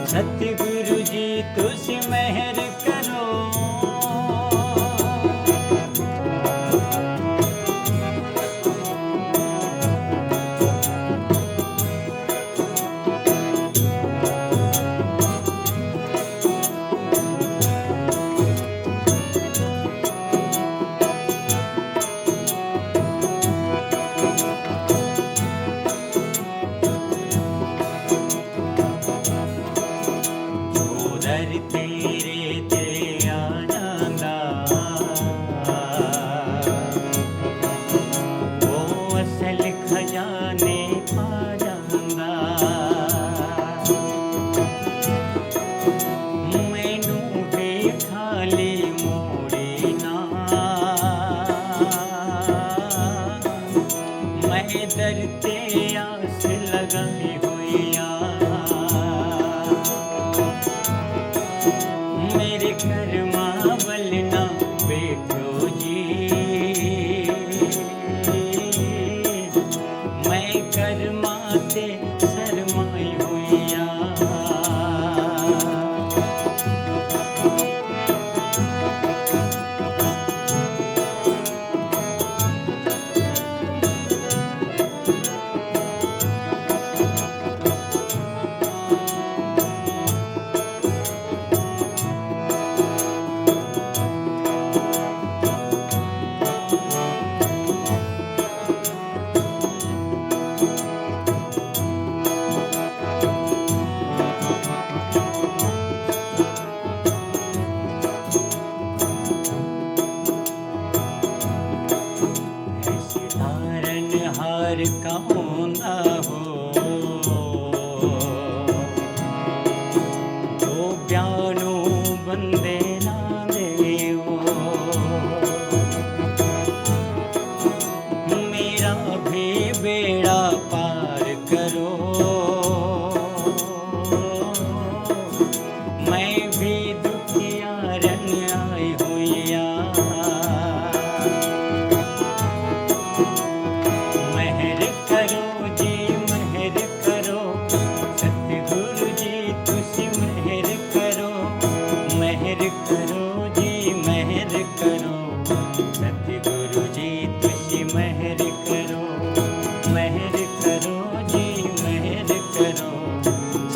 सतगुरु जी तुसी मेहर करो। दर तेरे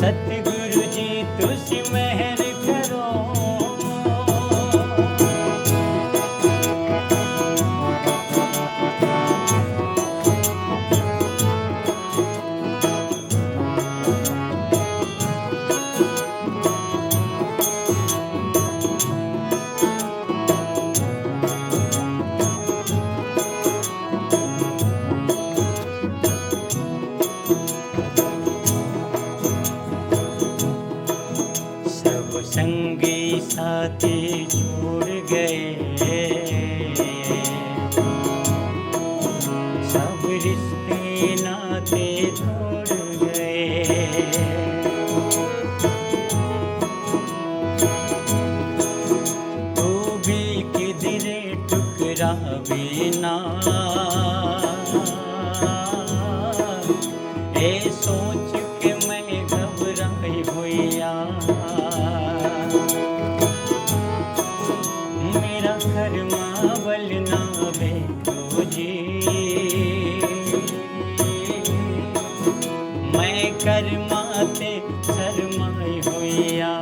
सतगुरु जी तुसी मेहर करो। सब संगी साथी छोड़ गए, सब रिश्ते नाते छोड़ गए। तू भी किधरे टुकरावे ना, ए सोच के मैं घबराई हुईया। मेरा कर्मावल ना बेटो जी, मैं कर्माते शर्माई हुईया।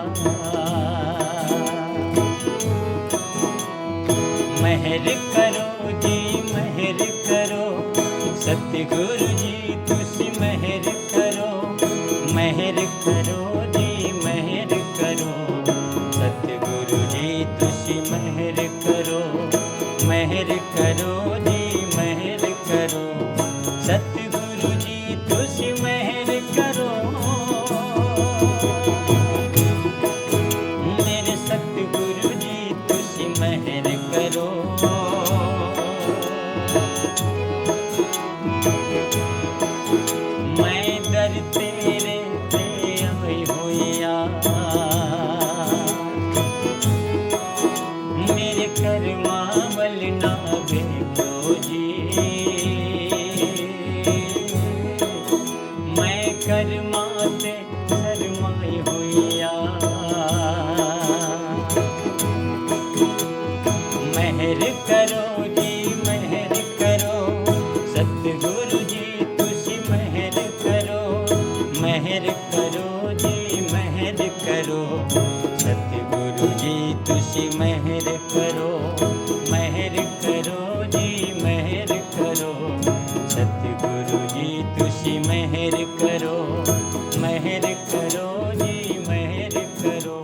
मेहर करो जी मेहर करो, सतगुरु जी तुसी मेहर करो। मेहर करो जी मेहर करो, सतगुरु जी तुसी मेहर करो। मेहर करो जी मेहर करो, सतगुरु जी तुसी मेहर करो। मेरे सतगुरु जी तुसी मेहर करो। मैं दर तेरे ते आई हुईया, मेरे कर्मावल ना बेटो जी। मैं कर्माते शर्माई हुईया। मेहर करो जी मेहर करो, सतगुरु जी तुसी मेहर करो। मेहर करो जी मेहर करो, सतगुरु जी तुसी मेहर करो। मेहर करो जी मेहर करो, सतगुरु जी तुसी मेहर करो। मेहर करो जी मेहर करो,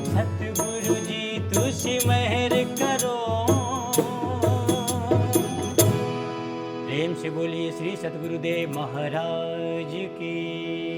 सतगुरु जी तुसी मेहर करो। प्रेम से बोलिए श्री सतगुरुदेव महाराज की।